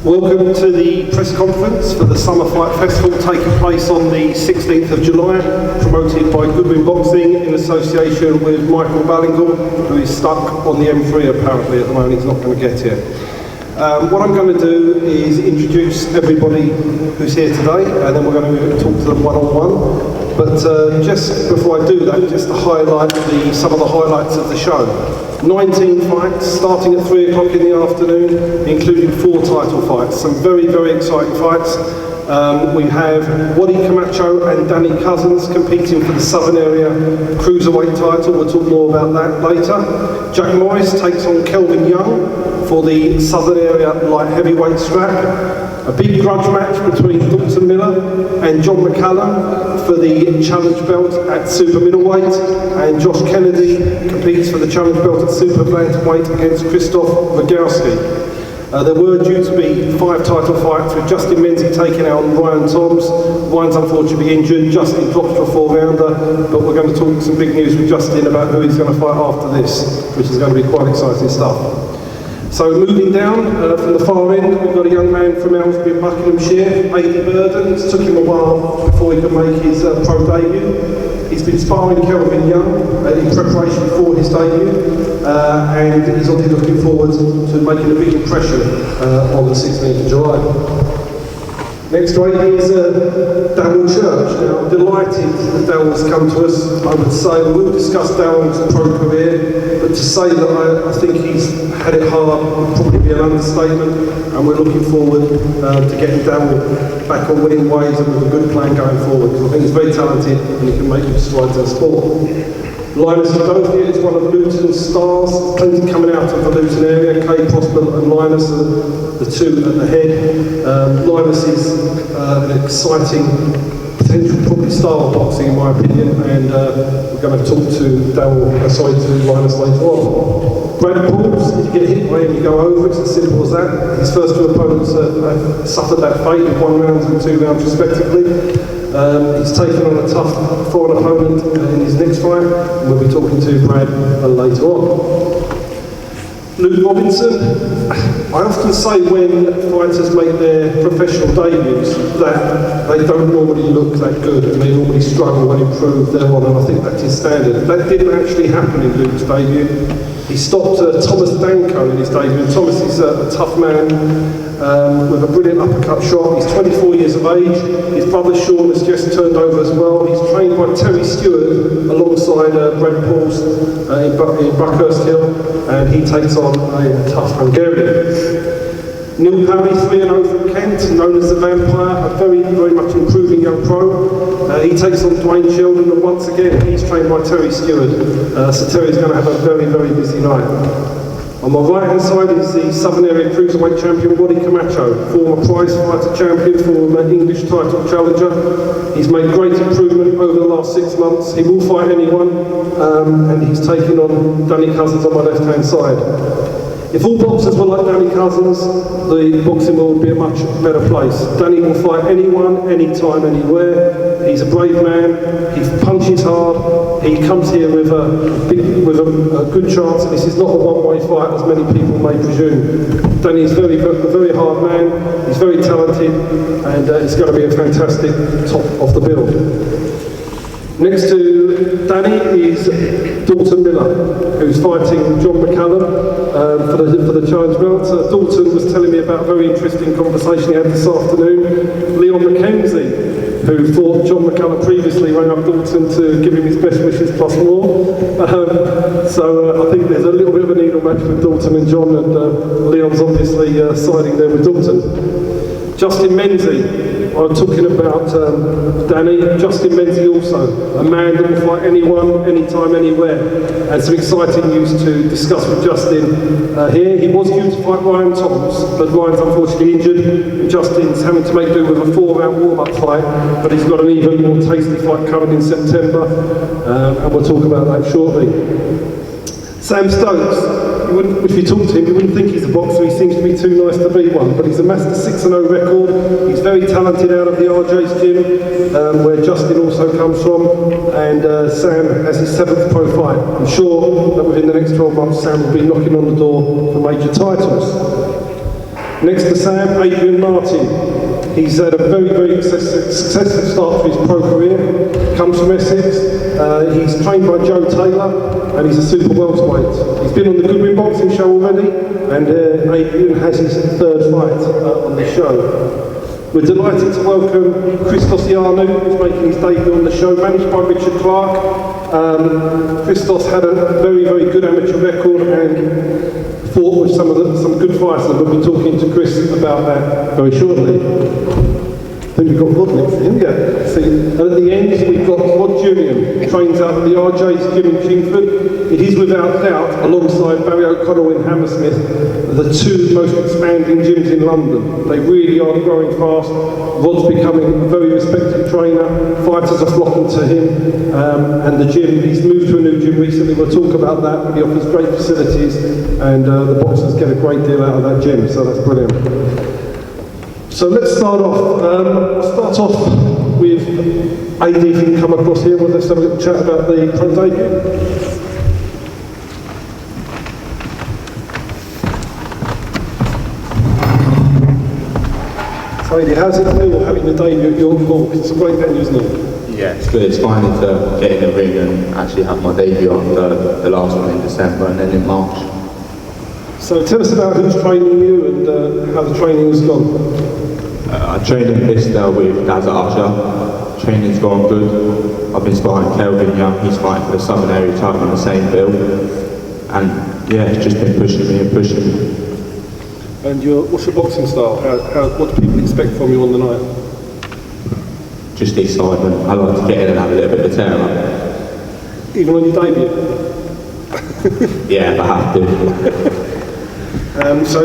Welcome to the press conference for the Summer Fight Festival taking place on the 16th of July, promoted by Goodwin Boxing in association with Michael Ballingle, who is stuck on the M3 apparently at the moment. He's not going to get here. What I'm going to do is introduce everybody who's here today, and then we're going to talk to them one-on-one. But just before I do that, just to highlight some of the highlights of the show. 19 fights, starting at 3 o'clock in the afternoon, including 4 title fights. Some very, very exciting fights. We have Waddy Camacho and Danny Cousins competing for the Southern Area Cruiserweight title. We'll talk more about that later. Jack Morris takes on Kelvin Young for the Southern Area Light Heavyweight strap. A big grudge match between Dalton Miller and John McCallum for the challenge belt at super middleweight, and Josh Kennedy competes for the challenge belt at super bantamweight against Krzysztof Wagowski. There were due to be 5 title fights, with Justin Menzies taking out Ryan Toms. Ryan's unfortunately injured. Justin drops for a 4-rounder, but we're going to talk some big news with Justin about who he's going to fight after this, which is going to be quite exciting stuff. So moving down from the far end, we've got a young man from Ellsbury in Buckinghamshire, Aidy Burden. It took him a while before he could make his pro debut. He's been sparring Kelvin Young in preparation for his debut, and he's obviously looking forward to making a big impression on the 16th of July. Next way is Darryl Church. Now, I'm delighted that Darryl's come to us. I would say we'll discuss Darryl's pro career, but to say that I think he's had it hard would probably be an understatement, and we're looking forward to getting Darryl back on winning ways and with a good plan going forward, because I think he's very talented and he can make good strides in the sport. Linus Adovia is one of Luton's stars, plenty coming out of the Luton area. Kay Prosper and Linus are the two at the head. Linus is an exciting potential probably star of boxing in my opinion, and we're going to talk to Linus later on. Brad Pauls, if you get hit by him you go over, it's as simple as that. His first 2 opponents have suffered that fate in 1 round and 2 rounds respectively. He's taken on a tough foreign opponent in his next fight, and we'll be talking to Brad later on. Luke Robinson, I often say when fighters make their professional debuts that they don't normally look that good and they normally struggle and improve thereon, and I think that's his standard. That didn't actually happen in Luke's debut. He stopped Thomas Danko in his debut. Thomas is a tough man with a brilliant uppercut shot. He's 24 years of age. His brother Sean has just turned over as well. He's trained by Terry Stewart alongside Brad Pauls in Buckhurst Hill, and he takes on a tough Hungarian. Neil Parry, 3-0 from Kent, known as the Vampire, a very, very much improving young pro. He takes on Dwayne Sheldon, and once again, he's trained by Terry Stewart. So Terry's going to have a very, very busy night. On my right-hand side is the Southern Area Cruiserweight champion, Waddy Camacho, former prize fighter champion, former English title challenger. He's made great improvement over the last 6 months. He will fight anyone, and he's taking on Danny Cousins on my left-hand side. If all boxers were like Danny Cousins, the boxing world would be a much better place. Danny will fight anyone, anytime, anywhere. He's a brave man. He punches hard. He comes here with a good chance. This is not a one-way fight, as many people may presume. Danny's a very hard man. He's very talented, and it's going to be a fantastic top of the bill. Next to Danny is Dalton Miller, who's fighting John McCallum for the challenge belt. Dalton was telling me about a very interesting conversation he had this afternoon. Leon McKenzie, who fought John McCallum previously, rang up Dalton to give him his best wishes plus more. So I think there's a little bit of a needle match with Dalton and John, and Leon's obviously siding there with Dalton. Justin Menzies. I'm talking about Danny. Justin Menzies also, a man that will fight anyone, anytime, anywhere. And some exciting news to discuss with Justin here. He was due to fight Ryan Toms, but Ryan's unfortunately injured. And Justin's having to make do with a 4-round warm-up fight, but he's got an even more tasty fight coming in September, and we'll talk about that shortly. Sam Stokes. If you talk to him, you wouldn't think he's a boxer. He seems to be too nice to be one, but he's amassed a 6-0 record. He's very talented out of the RJ's gym, where Justin also comes from, and Sam has his 7th pro fight. I'm sure that within the next 12 months, Sam will be knocking on the door for major titles. Next to Sam, Adrian Martin. He's had a very, very successful start to his pro career. Comes from Essex. He's trained by Joe Taylor, and he's a super welterweight. He's been on the Goodwin boxing show already, and Adrian has his third fight on the show. We're delighted to welcome Christos Ianu, who's making his debut on the show, managed by Richard Clark. Christos had a very, very good amateur record and fought with some good fighters, and we'll be talking to Chris about that very shortly. I think we've got Rod next to him, yeah. See, and at the end we've got Rod Julian, trains out at the RJ's gym in Chingford. It is without doubt, alongside Barry O'Connell in Hammersmith, the two most expanding gyms in London. They really are growing fast. Rod's becoming a very respected trainer. Fighters are flocking to him, and the gym, he's moved to a new gym recently. We'll talk about that, but he offers great facilities, and the boxers get a great deal out of that gym, so that's brilliant. So let's start off. With AD, if you can come across here, we'll just have a little chat about the pro debut. So AD, how's it feel having the debut at your court? It's a great venue, isn't it? Yeah, it's good. It's finally to get in the ring and actually have my debut after the last one in December and then in March. So tell us about who's training you and how the training has gone. I trained in Bicester with Daz at Usher. Training's gone good. I've been sparring Kelvin Young. He's fighting for the Southern Area title on the same bill. And yeah, it's just been pushing me and pushing me. And what's your boxing style? What do people expect from you on the night? Just excitement. I like to get in and have a little bit of a tear up. Even on your debut? Yeah, if I have to. So,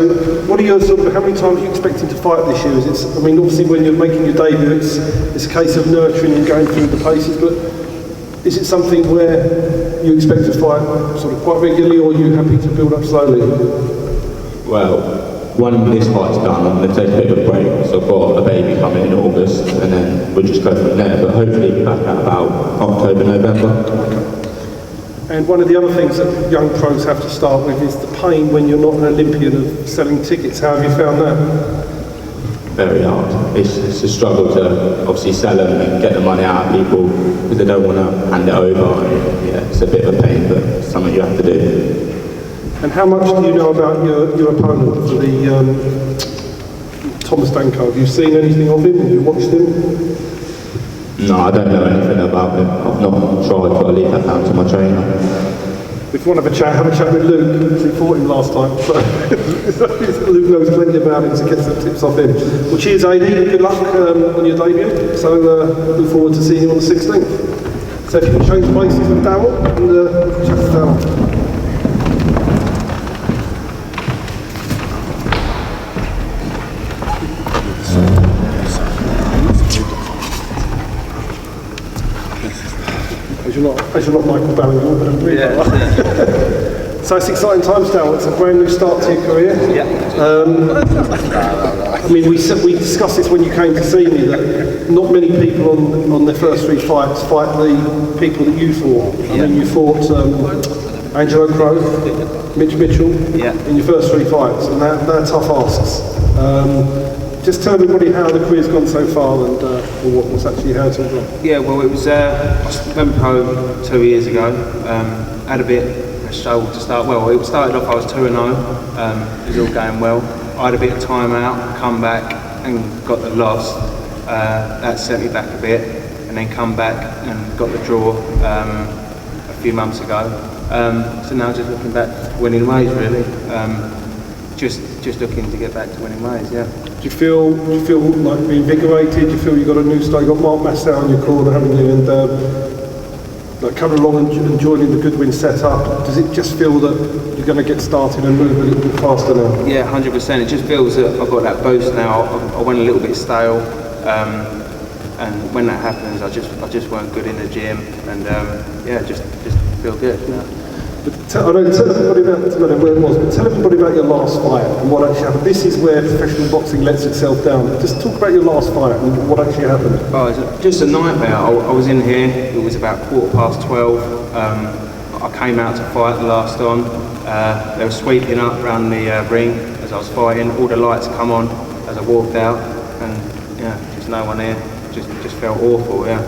what are your how many times are you expecting to fight this year? Obviously when you're making your debut, it's a case of nurturing and going through the paces, but is it something where you expect to fight sort of quite regularly, or are you happy to build up slowly? Well, when this fight's done, I'm going to take a bit of a break, so I've got a baby coming in August, and then we'll just go from there, but hopefully be back at about October, November. And one of the other things that young pros have to start with is the pain when you're not an Olympian of selling tickets. How have you found that? Very hard. It's a struggle to obviously sell them and get the money out of people because they don't want to hand it over. And, yeah, it's a bit of a pain, but it's something you have to do. And how much do you know about your opponent for the Thomas Danko? Have you seen anything of him? Have you watched him? No, I don't know anything about him. I've not tried, but I'll leave that down to my trainer. If you want to have a chat with Luke, because he fought him last time. So Luke knows plenty about him, so get some tips off him. Well, cheers, AD. Good luck on your debut. So look forward to seeing you on the 16th. So if you can change places with Darryl, and chat to Darryl. As you're not Michael Barrington, but I'm really like. So it's exciting times now. It's a brand new start to your career. Yeah. We discussed this when you came to see me, that not many people on their first three fights fight the people that you fought. You fought Angelo Crowe, Mitch Mitchell in your first three fights, and they're tough asks. Just tell everybody how the career's gone so far and what's actually how it's all gone. Yeah, well, it was. I went home 2 years ago. Had a bit of a struggle to start. Well, it started off. I was 2-0. It was all going well. I had a bit of time out, come back and got the loss. That set me back a bit, and then come back and got the draw a few months ago. So now just looking back to winning ways, really. Just looking to get back to winning ways, yeah. Do you feel like reinvigorated? Do you feel you've got a new start? You've got Mark Massau on your corner, haven't you? And like coming along and joining the Goodwin setup, does it just feel that you're going to get started and move a little bit faster now? Yeah, 100%. It just feels that I've got that boost now. I went a little bit stale, and when that happens, I just weren't good in the gym, and just feel good. Yeah. But tell everybody about, I don't know where it was, but tell everybody about your last fight and what actually happened. This is where professional boxing lets itself down. Just talk about your last fight and what actually happened. Oh, it was just a nightmare. I was in here, it was about 12:15. I came out to fight the last on. They were sweeping up around the ring as as I was fighting. All the lights come on as I walked out, and yeah, just no one there. Just felt awful, yeah.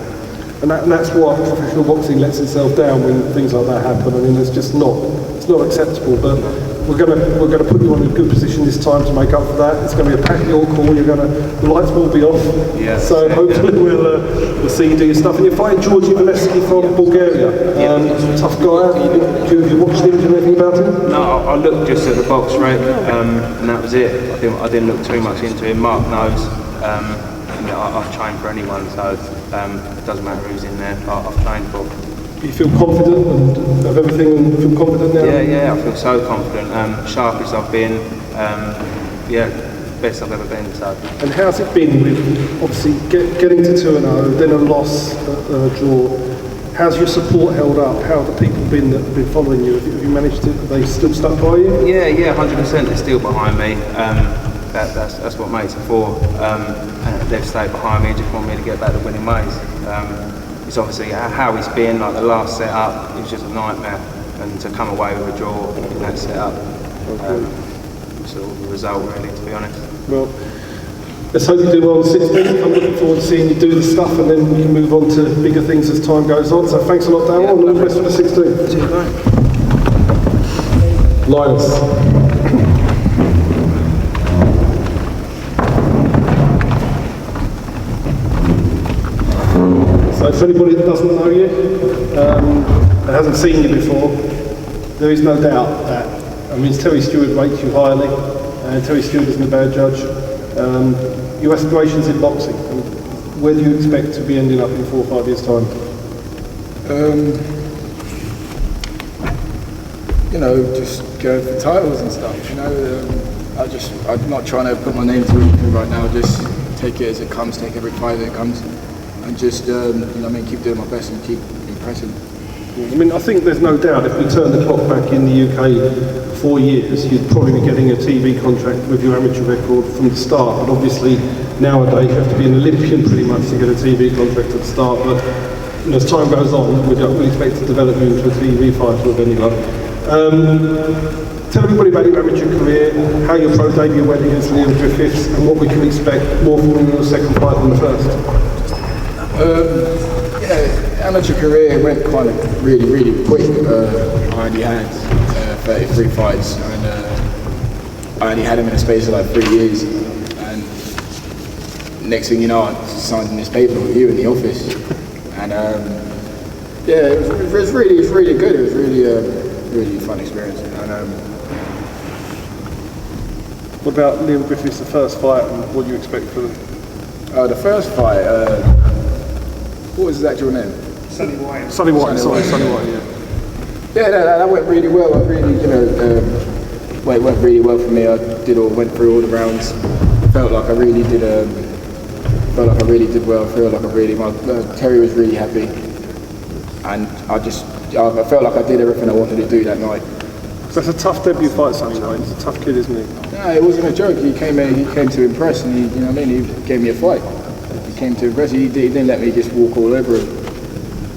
And that's why professional boxing lets itself down when things like that happen. I mean, it's not acceptable. But we're gonna put you in a good position this time to make up for that. It's going to be a pack your call. The lights will be off. Yeah. So hopefully we'll see you do your stuff. And you're fighting Georgi Valesky from Bulgaria. Tough guy. Do you watch him? Do you know anything about him? No, I looked just at the box rate, and that was it. I didn't look too much into him. Mark knows. And I've trained for anyone, so it doesn't matter who's in there. I've trained for. You feel confident and of everything and feel confident now? Yeah, I feel so confident. Sharpest I've been, best I've ever been. So. And how's it been with obviously getting to 2-0, then a loss, a draw? How's your support held up? How have the people been that have been following you? Have you managed to? Are they still stuck by you? Yeah, 100%. They're still behind me. That's what makes it for. And they've stayed behind me. Just want me to get back to winning ways. It's obviously how it's been, like the last set-up, it was just a nightmare, and to come away with a draw in that set-up, sort of the result really, to be honest. Well, let's hope you do well on the 16th. I'm looking forward to seeing you do the stuff, and then we can move on to bigger things as time goes on. So thanks a lot, Darryl, and all the best for the 16th. Cheers, mate. Linus. So for anybody that doesn't know you, that hasn't seen you before, there is no doubt that, Terry Stewart rates you highly, and Terry Stewart isn't a bad judge. Your aspirations in boxing, where do you expect to be ending up in 4 or 5 years' time? Just going for titles and stuff, I'm not trying to put my name to anything right now, just take it as it comes, take every fight as it comes. And just, keep doing my best and keep impressing. I think there's no doubt if we turn the clock back in the UK 4 years, you'd probably be getting a TV contract with your amateur record from the start. But obviously nowadays you have to be an Olympian pretty much to get a TV contract at the start. But as time goes on, we expect to develop you into a TV fighter of any luck. Tell everybody about your amateur career, how your pro debut went against Liam Griffiths, and what we can expect more from you in your second fight than the first. Amateur career went kind of really, really quick. I only had 33 fights, and I only had them in a space of like 3 years. And next thing you know, I signed this paper with you in the office, and it was really good. It was really fun experience. And what about Liam Griffiths, the first fight, and what do you expect for them? The first fight. What was his actual name? Sonny White, yeah. That went really well. It went really well for me. I went through all the rounds. Felt like I really did well. Terry was really happy, and I felt like I did everything I wanted to do that night. So that's a tough debut fight, Sonny White. He's a tough kid, isn't he? No, it wasn't a joke. He came to impress, and he gave me a fight. He came to impress. He didn't let me just walk all over him.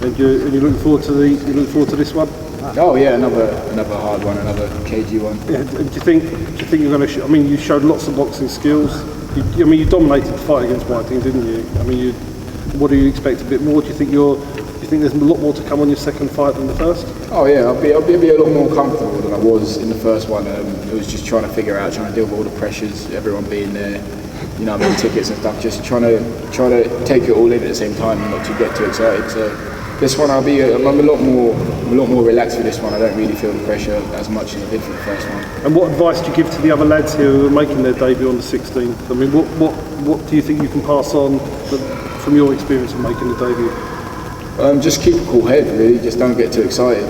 And you're looking forward to this one? Oh yeah, another hard one, another cagey one. Yeah. Do you think you're going to? You showed lots of boxing skills. You dominated the fight against Whiting, didn't you? What do you expect? A bit more? Do you think there's a lot more to come on your second fight than the first? Oh yeah, I'll be a lot more comfortable than I was in the first one. It was just trying to deal with all the pressures, everyone being there, tickets and stuff. Just trying to take it all in at the same time and not to get too excited. So this one, I'm a lot more relaxed for this one. I don't really feel the pressure as much as I did for the first one. And what advice do you give to the other lads here who are making their debut on the 16th? What do you think you can pass on from your experience of making the debut? Just keep a cool head, really. Just don't get too excited.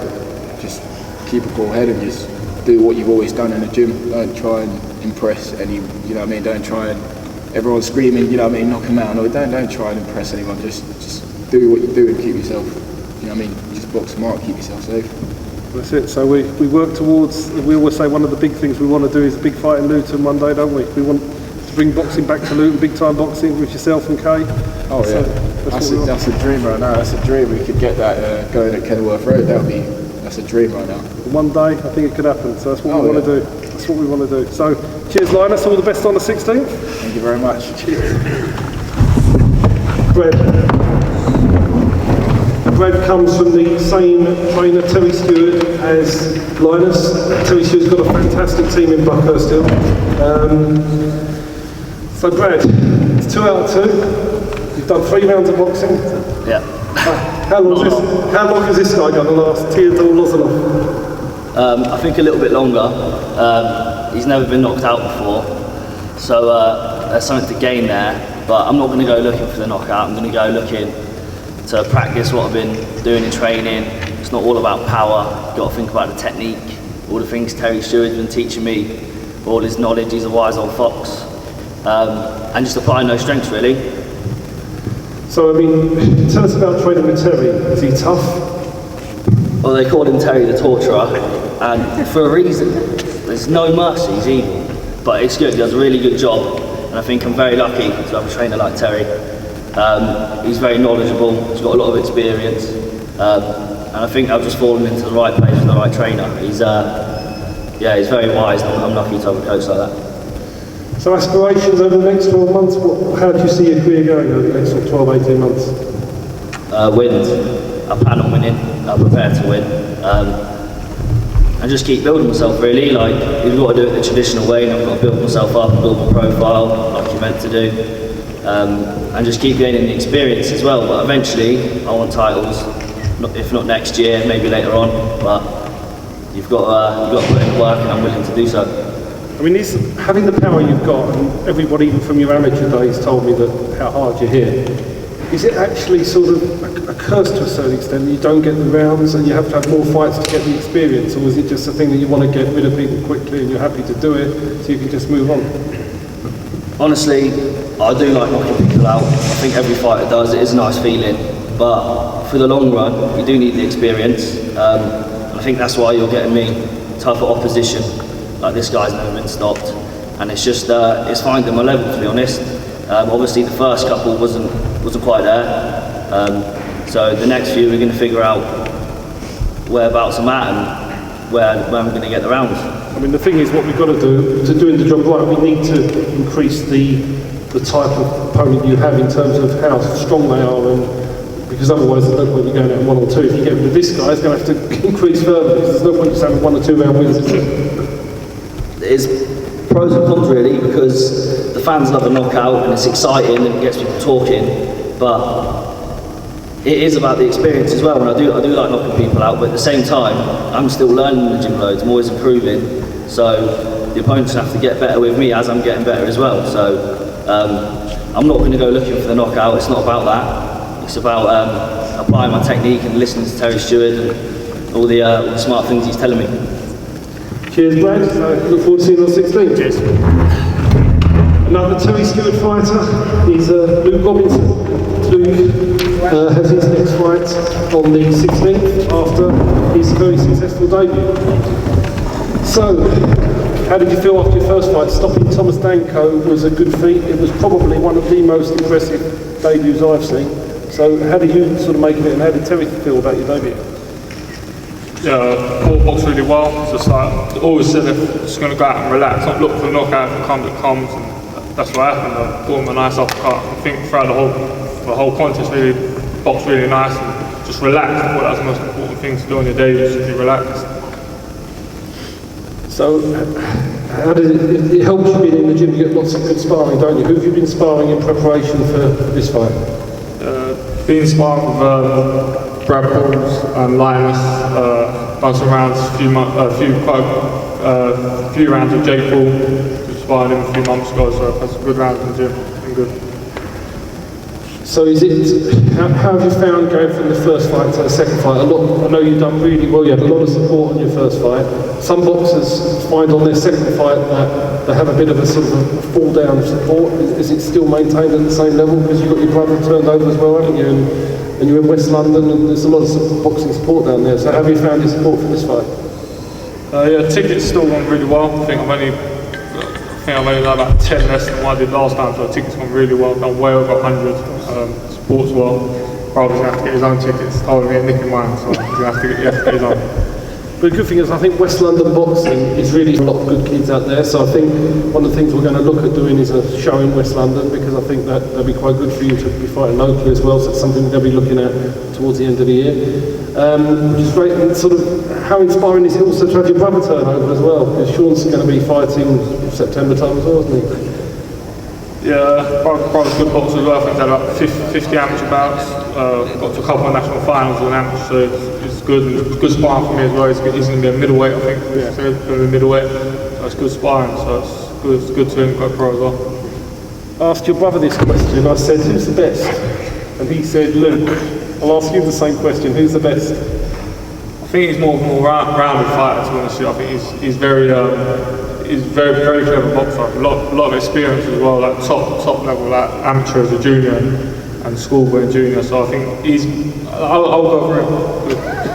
Just keep a cool head and just do what you've always done in the gym. Don't try and impress any. Don't try and everyone's screaming. Knock him out. No, don't try and impress anyone. Just do what you do and keep yourself. Just box smart, keep yourself safe. That's it. So we work towards. We always say one of the big things we want to do is a big fight in Luton one day, don't we? We want to bring boxing back to Luton, big time boxing with yourself and Kay. Oh yeah, that's a dream right now. That's a dream. We could get that going at Kenilworth Road. That's a dream right now. One day, I think it could happen. So that's what we want to do. That's what we want to do. So, cheers, Linus. All the best on the 16th. Thank you very much. Brad comes from the same trainer, Terry Stewart, as Linus. Terry Stewart's got a fantastic team in Buckhurst Hill. So Brad, it's 2 out of 2. You've done 3 rounds of boxing. Yeah. How long has this guy going to last? Theodore Lozanov? I think a little bit longer. He's never been knocked out before, so there's something to gain there. But I'm not going to go looking for the knockout. I'm going to go looking to practice what I've been doing in training. It's not all about power. You've got to think about the technique, all the things Terry Stewart's been teaching me, all his knowledge. He's a wise old fox, and just applying those strengths really. So I mean, tell us about training with Terry. Is he tough? Well, they call him Terry the Torturer, and for a reason. There's no mercy, he's evil, but it's good. He does a really good job, and I think I'm very lucky to have a trainer like Terry. He's very knowledgeable, he's got a lot of experience, and I think I've just fallen into the right place with the right trainer. He's very wise, and I'm lucky to have a coach like that. So aspirations over the next 12 months, how do you see your career going over the next 12, 18 months? Wins. I plan on winning, I'm prepared to win. And just keep building myself really, like you've got to do it the traditional way, and I've got to build myself up and build my profile like you're meant to do. And just keep gaining the experience as well. But eventually, I want titles. If not next year, maybe later on. But you've got to put in the work, and I'm willing to do so. I mean, having the power you've got, and everybody even from your amateur days told me that how hard you're here. Is it actually sort of a curse to a certain extent that you don't get the rounds and you have to have more fights to get the experience, or is it just a thing that you want to get rid of people quickly and you're happy to do it so you can just move on? Honestly, I do like knocking people out. I think every fighter does. It is a nice feeling, but for the long run, you do need the experience. And I think that's why you're getting me tougher opposition. Like this guy's never been stopped, and it's just it's finding my level, to be honest. Obviously, the first couple wasn't quite there. So the next few, we're going to figure out whereabouts I'm at and where I'm going to get the rounds. I mean, the thing is, what we've got to do, to doing the job right, we need to increase the type of opponent you have in terms of how strong they are, and because otherwise there's no point in going out 1 or 2. If you get rid of this guy, it's going to have to increase further, because there's no point in just having 1 or 2 round wins, is there? There's pros and cons really, because the fans love a knockout and it's exciting and it gets people talking, but it is about the experience as well, and I do like knocking people out, but at the same time I'm still learning in the gym loads, I'm always improving, so the opponents have to get better with me as I'm getting better as well. So I'm not going to go looking for the knockout, it's not about that, it's about applying my technique and listening to Terry Stewart and all the smart things he's telling me. Cheers, Brad. Look forward to seeing you on 16. Cheers. Another Terry Stewart fighter is Luke Robinson. Luke has his next fight on the 16th after his very successful debut. So, how did you feel after your first fight? Stopping Thomas Danko was a good feat. It was probably one of the most impressive debuts I've seen. So, how did you sort of make of it, and how did Terry feel about your debut? Yeah, all boxed really well. It's just like, always said if just going to go out and relax, not look for the knockout, if it comes, and that's what happened. I brought him a nice uppercut. I think throughout the whole contest, really boxed really nice and just relax. I thought that was the most important thing to do on your day, was just be relaxed. So, how did it helps you being in the gym? You get lots of good sparring, don't you? Who have you been sparring in preparation for this fight? Been sparring with Brad Pauls and Linus, done some rounds, a few rounds with Jake Paul, who sparred him a few months ago, so I've had some good rounds in the gym, been good. So how have you found going from the first fight to the second fight? I know you've done really well, you had a lot of support on your first fight. Some boxers find on their second fight that they have a bit of a sort of a fall down of support. Is it still maintained at the same level? Because you've got your brother turned over as well, haven't you? And you're in West London, and there's a lot of boxing support down there. So how have you found your support for this fight? Yeah, tickets still gone really well. I think I've only done about 10 less than what I did last time, so the tickets gone really well. I've done way over 100. Support's well. Brother's gonna have to get his own tickets. Told me and Nick in mine, so you have to get his own. But the good thing is, I think West London boxing is really a lot of good kids out there. So I think one of the things we're going to look at doing is a show in West London, because I think that that'll be quite good for you to be fighting locally as well. So it's something they'll be looking at towards the end of the year. Which is great. And sort of how inspiring is it also to have your brother turn over as well? Because Sean's going to be fighting September time as well, isn't he? Yeah, brother's good boxer as well. I think they're about 50 amateur bouts. Got to a couple of national finals with an amateur, so it's good. And it's good sparring for me as well. He's going to be a middleweight, I think. Yeah. So he's going to be middleweight, so it's good sparring. So it's good to him go pro as well. I asked your brother this question. I said, who's the best? And he said, Luke. I'll ask you the same question. Who's the best? I think he's more rounded fighter, to be honest with you. I think he's very very clever boxer. A lot of experience as well, like top level, like amateur as a junior and schoolboy and junior. So I think I'll go for him.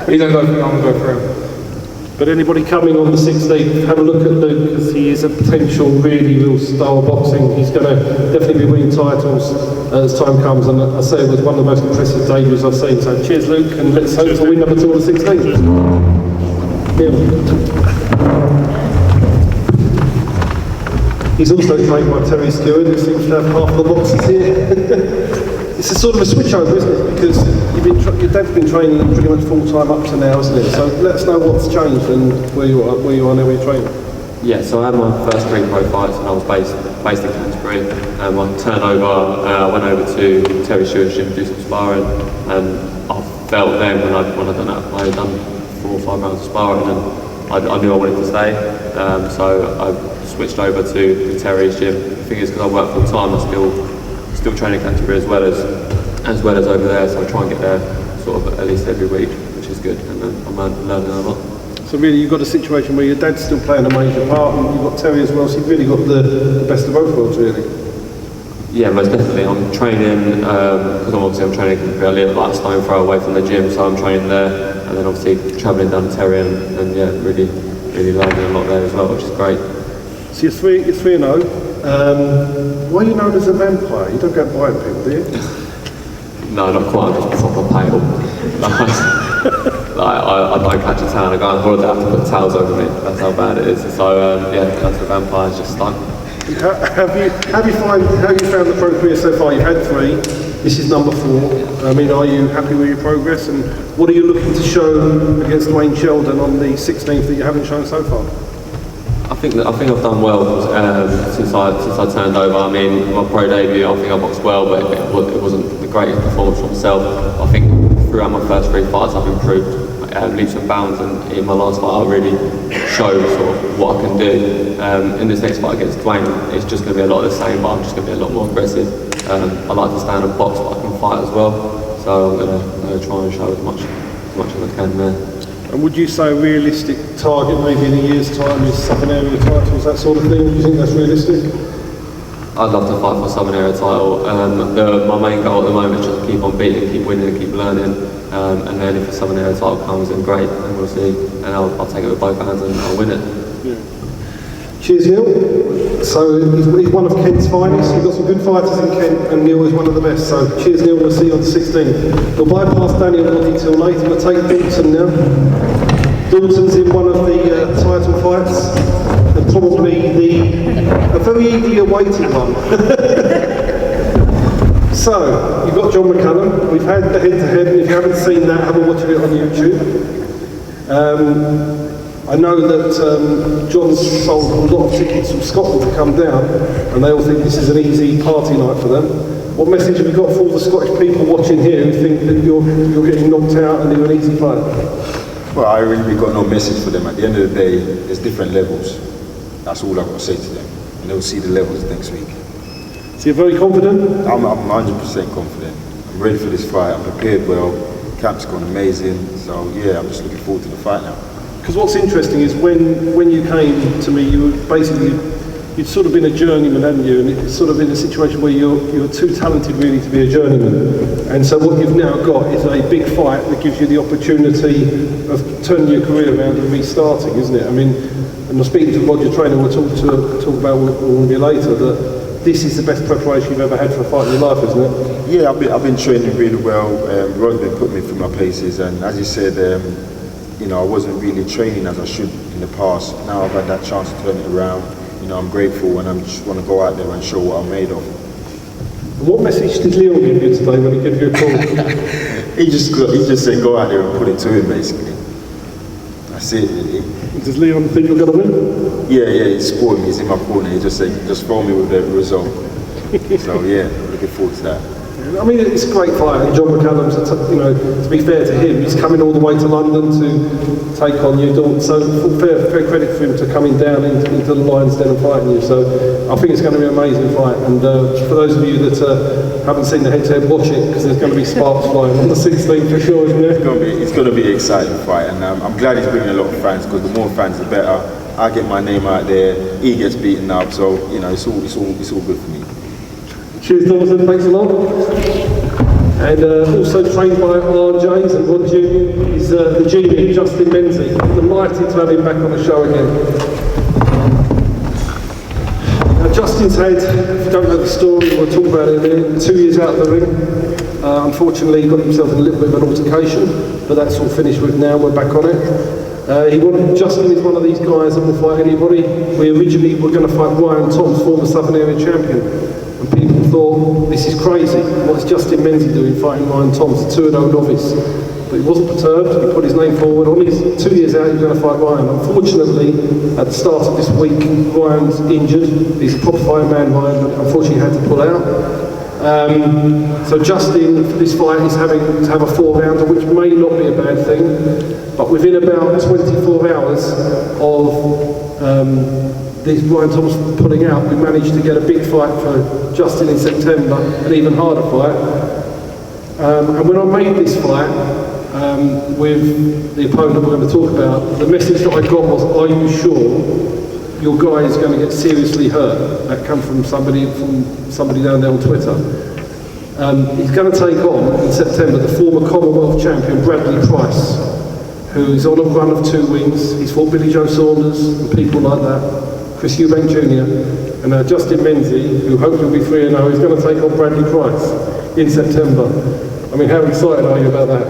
He's going to go for me, I'm going to go for him. But anybody coming on the 16th, have a look at Luke, because he is a potential really real star of boxing. He's going to definitely be winning titles as time comes, and I say it was one of the most impressive debuts I've seen. So cheers, Luke, and let's hope for win number 2 on the 16th. He's also trained by Terry Stewart, who seems to have half the boxes here. It's a sort of a switch over, isn't it? Because your dad's been training pretty much full time up to now, isn't it? So let us know what's changed and where you are now, where you're training. Yeah, so I had my first 3 pro fights when I was based in Canterbury. I turned over, I went over to Terry Stewart's gym to do some sparring, and I felt then when I'd done that, I had done 4 or 5 rounds of sparring, and I knew I wanted to stay. So I switched over to Terry's gym. The thing is, because I work full time, I still train in Canterbury as well as over there, so I try and get there sort of at least every week, which is good, and I'm learning a lot. So really you've got a situation where your dad's still playing a major part, and you've got Terry as well, so you've really got the best of both worlds, really. Yeah, most definitely. I'm training, because I'm training in Canterbury, I live like a stone throw away from the gym, so I'm training there, and then obviously travelling down to Terry, and yeah, really learning a lot there as well, which is great. So you're 3-0. Why are you known as a vampire? You don't go buying people, do you? No, not quite. I'm just proper pale. I don't catch a tan. I go on holiday, I have to put towels over me. That's how bad it is. So yeah, that's the vampire. It's just stuck. How you found the pro career so far? You've had 3. This is number 4. I mean, are you happy with your progress? And what are you looking to show against Wayne Sheldon on the 16th that you haven't shown so far? I think I've done well since I turned over. I mean, my pro debut, I think I boxed well, but it wasn't the greatest performance for myself. I think throughout my first 3 fights, I've improved leaps and bounds, and in my last fight, I really showed sort of what I can do. In this next fight against Dwayne, it's just going to be a lot of the same, but I'm just going to be a lot more aggressive. I like to stand and box, but I can fight as well. So I'm going to try and show as much as I can there. And would you say a realistic target maybe in a year's time is Southern Area titles, that sort of thing? Do you think that's realistic? I'd love to fight for a Southern Area title. My main goal at the moment is just to keep on beating, keep winning and keep learning. And then if a Southern Area title comes, then great, and we'll see. And I'll take it with both hands and I'll win it. Yeah. Cheers, Neil. So he's one of Kent's finest. We've got some good fighters in Kent, and Neil is one of the best. So cheers, Neil. We'll see you on the 16th. We'll bypass Daniel Roddy till later. We'll take Dalton now. Dalton's in one of the title fights, and probably a very eagerly awaited one. So, you've got John McCullum. We've had the head-to-head, and if you haven't seen that, have a watch of it on YouTube. I know that John's sold a lot of tickets from Scotland to come down, and they all think this is an easy party night for them. What message have you got for all the Scottish people watching here who think that you're getting knocked out and you're an easy fight? Well, I really got no message for them. At the end of the day, there's different levels. That's all I've got to say to them. And they'll see the levels next week. So you're very confident? I'm 100% confident. I'm ready for this fight. I'm prepared well. Camp's gone amazing. So yeah, I'm just looking forward to the fight now. Because what's interesting is when you came to me, you were basically, you'd sort of been a journeyman, hadn't you? And it's sort of in a situation where you're too talented really to be a journeyman. And so what you've now got is a big fight that gives you the opportunity of turning your career around and restarting, isn't it? I mean, and I'm speaking to Roger Trainer, we'll talk about what will be later, that this is the best preparation you've ever had for a fight in your life, isn't it? Yeah, I've been training really well. Rod's been putting me through my paces, and as you said, you know, I wasn't really training as I should in the past. Now I've had that chance to turn it around. You know, I'm grateful, and I just want to go out there and show what I'm made of. What message did Leon give you today when he gave you a call? He just said go out there and put it to him, basically. That's it, really. Does Leon think you're going to win? Yeah, he's supporting me. He's in my corner. He just said, just throw me with the result. So yeah, looking forward to that. I mean, it's a great fight, and John McCallum's, you know, to be fair to him, he's coming all the way to London to take on you, Dawn. So fair credit for him to coming down into the Lions Den and fighting you. So I think it's going to be an amazing fight. And for those of you that haven't seen the head-to-head, watch it, because there's going to be sparks flying on the 16th for sure, isn't there? It's going to be an exciting fight, and I'm glad he's bringing a lot of fans, because the more fans, the better. I get my name out there, he gets beaten up, so you know, it's all good for me. Cheers, Dawson, thanks a lot. And also trained by RJs and Ron Jr. is the genie, Justin Menzies. Delighted to have him back on the show again. Now, Justin's had, if you don't know the story, we'll talk about it in a minute, 2 years out of the ring. Unfortunately, he got himself in a little bit of an altercation, but that's all finished with now, we're back on it. Justin is one of these guys that will fight anybody. We originally were going to fight Ryan Toms, former Southern Area champion. And people thought, this is crazy. What's Justin Menzies doing fighting Ryan Toms, a 2-0 novice? But he wasn't perturbed. He put his name forward. On his 2 years out, he's going to fight Ryan. Unfortunately, at the start of this week, Ryan's injured. He's a proper fighting man, Ryan, but unfortunately had to pull out. So Justin, for this fight, is having to have a 4-rounder, which may not be a bad thing. But within about 24 hours of these Ryan Thomas pulling out, we managed to get a big fight for Justin in September, an even harder fight. And when I made this fight with the opponent we're going to talk about, the message that I got was, are you sure your guy is going to get seriously hurt? That came from somebody down there on Twitter. He's going to take on, in September, the former Commonwealth champion Bradley Price, who's on a run of 2 wins. He's fought Billy Joe Saunders and people like that. Chris Eubank Jr. and Justin Menzies, who hopefully will be 3-0, is going to take on Bradley Price in September. I mean, how excited are you about that?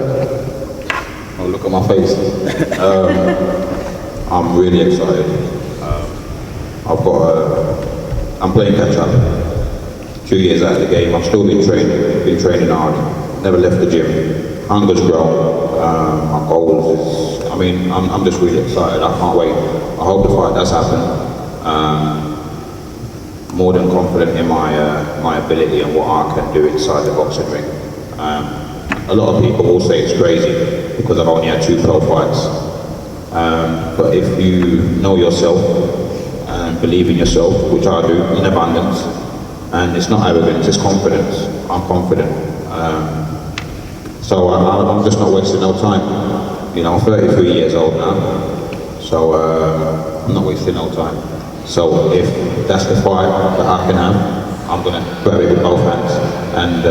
Oh, look at my face. I'm really excited. I'm playing catch up. 2 years out of the game, I've still been training hard, never left the gym. Hunger's grown, my goals is, I'm just really excited, I can't wait. I hope the fight does happen. More than confident in my ability and what I can do inside the boxing ring. A lot of people will say it's crazy because I've only had 2 pro fights. But if you know yourself and believe in yourself, which I do in abundance, and it's not arrogance, it's confidence. I'm confident. So I'm just not wasting no time. You know, I'm 33 years old now, so I'm not wasting no time. So if that's the fight that I can have, I'm going to grab it with both hands. And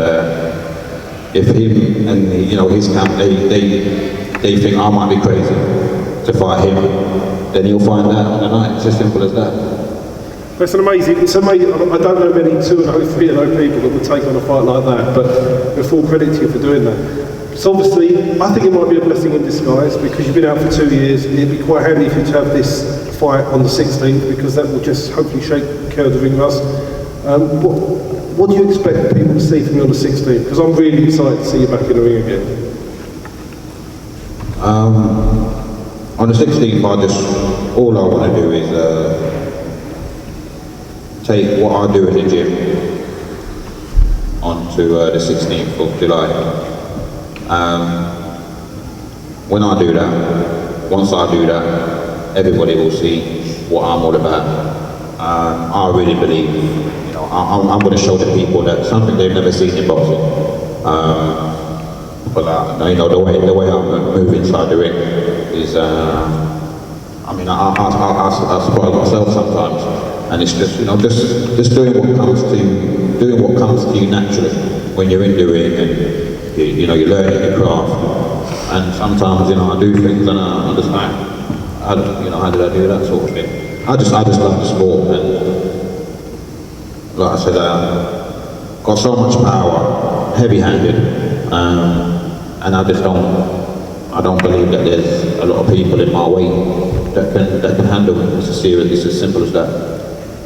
if him and his camp, they think I might be crazy to fight him, then he'll find out on the night. It's as simple as that. It's amazing. I don't know many 2-0, 3-0 people that would take on a fight like that, but full credit to you for doing that. So obviously, I think it might be a blessing in disguise, because you've been out for 2 years. It'd be quite handy for you to have this fight on the 16th, because that will just hopefully shake the ring rust. What do you expect people to see from you on the 16th? Because I'm really excited to see you back in the ring again. On the 16th, all I want to do is take what I do in the gym onto the 16th of July. When I do that, once I do that, everybody will see what I'm all about. I really believe, I'm going to show the people that something they've never seen in boxing. But the way I move inside the ring is, I spoil myself sometimes, and it's just just doing what comes to you naturally when you're in the ring, and you're learning your craft. And sometimes I do things and I understand how did I do that sort of thing. I just love the sport, and like I said, got so much power, heavy-handed, and I don't believe that there's a lot of people in my way that can handle it. It's as simple as that.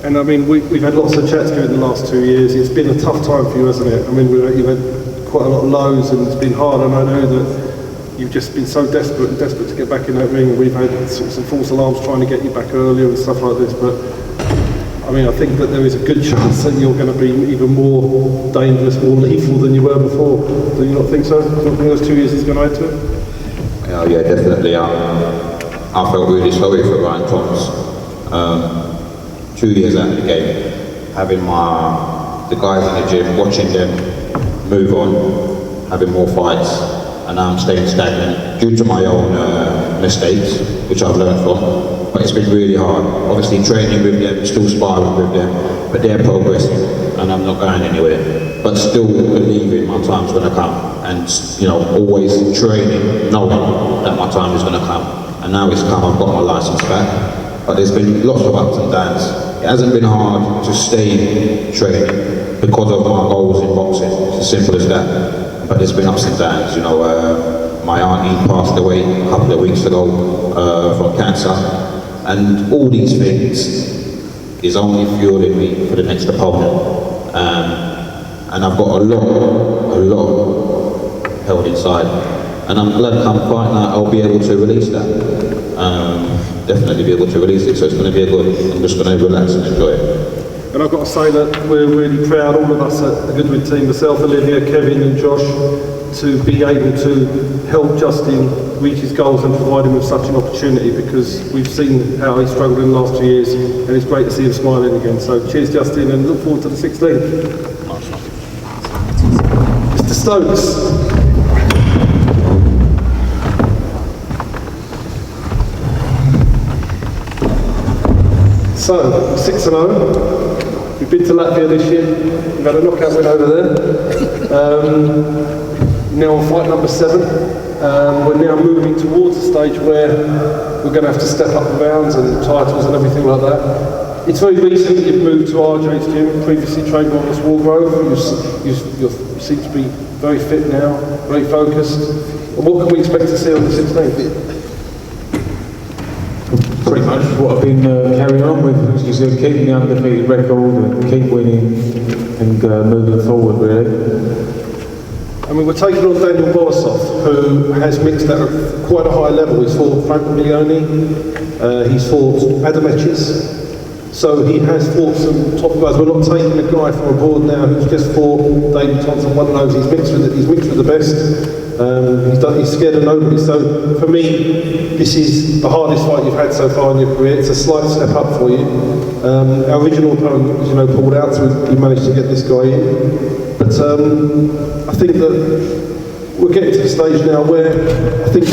And I mean, we've had lots of chats during the last 2 years. It's been a tough time for you, hasn't it? I mean, you've had quite a lot of lows and it's been hard, and I know that you've just been so desperate to get back in that ring. We've had some false alarms trying to get you back earlier and stuff like this, but I mean, I think that there is a good chance that you're going to be even more dangerous, more lethal than you were before. Do you not think so? Do you not think those 2 years is going to add to it? Yeah, definitely. I felt really sorry for Ryan Thomas. 2 years out of the game, having the guys in the gym, watching them move on, having more fights, and now I'm staying stagnant due to my own mistakes, which I've learned from. But it's been really hard. Obviously training with them, still sparring with them, but they're progressing and I'm not going anywhere. But still believing my time's going to come, and always training, knowing that my time is going to come. And now it's come, I've got my license back. But there's been lots of ups and downs. It hasn't been hard to stay training because of my goals in boxing. It's as simple as that. But there's been ups and downs. My auntie passed away a couple of weeks ago from cancer, and all these things is only fueling me for the next opponent. And I've got a lot held inside. And I'm glad come fight night I'll be able to release that. Definitely be able to release it, so it's going to be a good. I'm just going to relax and enjoy it. And I've got to say that we're really proud, all of us at the Goodwin team, myself, Olivia, Kevin and Josh, to be able to help Justin reach his goals and provide him with such an opportunity, because we've seen how he struggled in the last 2 years, and it's great to see him smiling again. So cheers Justin, and look forward to the 16th. Mr. Stokes. So, 6-0, we've been to Latvia this year, we've had a knockout win over there. Now on fight number 7, we're now moving towards a stage where we're going to have to step up the rounds and titles and everything like that. It's very recent you've moved to RJ's gym, previously trained by Ross Wargrove. You seem to be very fit now, very focused. And what can we expect to see on the 16th? Pretty much what I've been carrying on with, which is keeping the undefeated record and keep winning and moving forward, really. I mean, we're taking on Daniel Borisov, who has mixed at quite a high level. He's fought Frank Milioni, he's fought Adam Etches, so he has fought some top guys. We're not taking a guy from abroad now who's just fought David Thompson, one of those. He's mixed with the best. He's scared of nobody. So for me, this is the hardest fight you've had so far in your career. It's a slight step up for you. Our original opponent, pulled out, so we managed to get this guy in. But I think that we're getting to the stage now where I think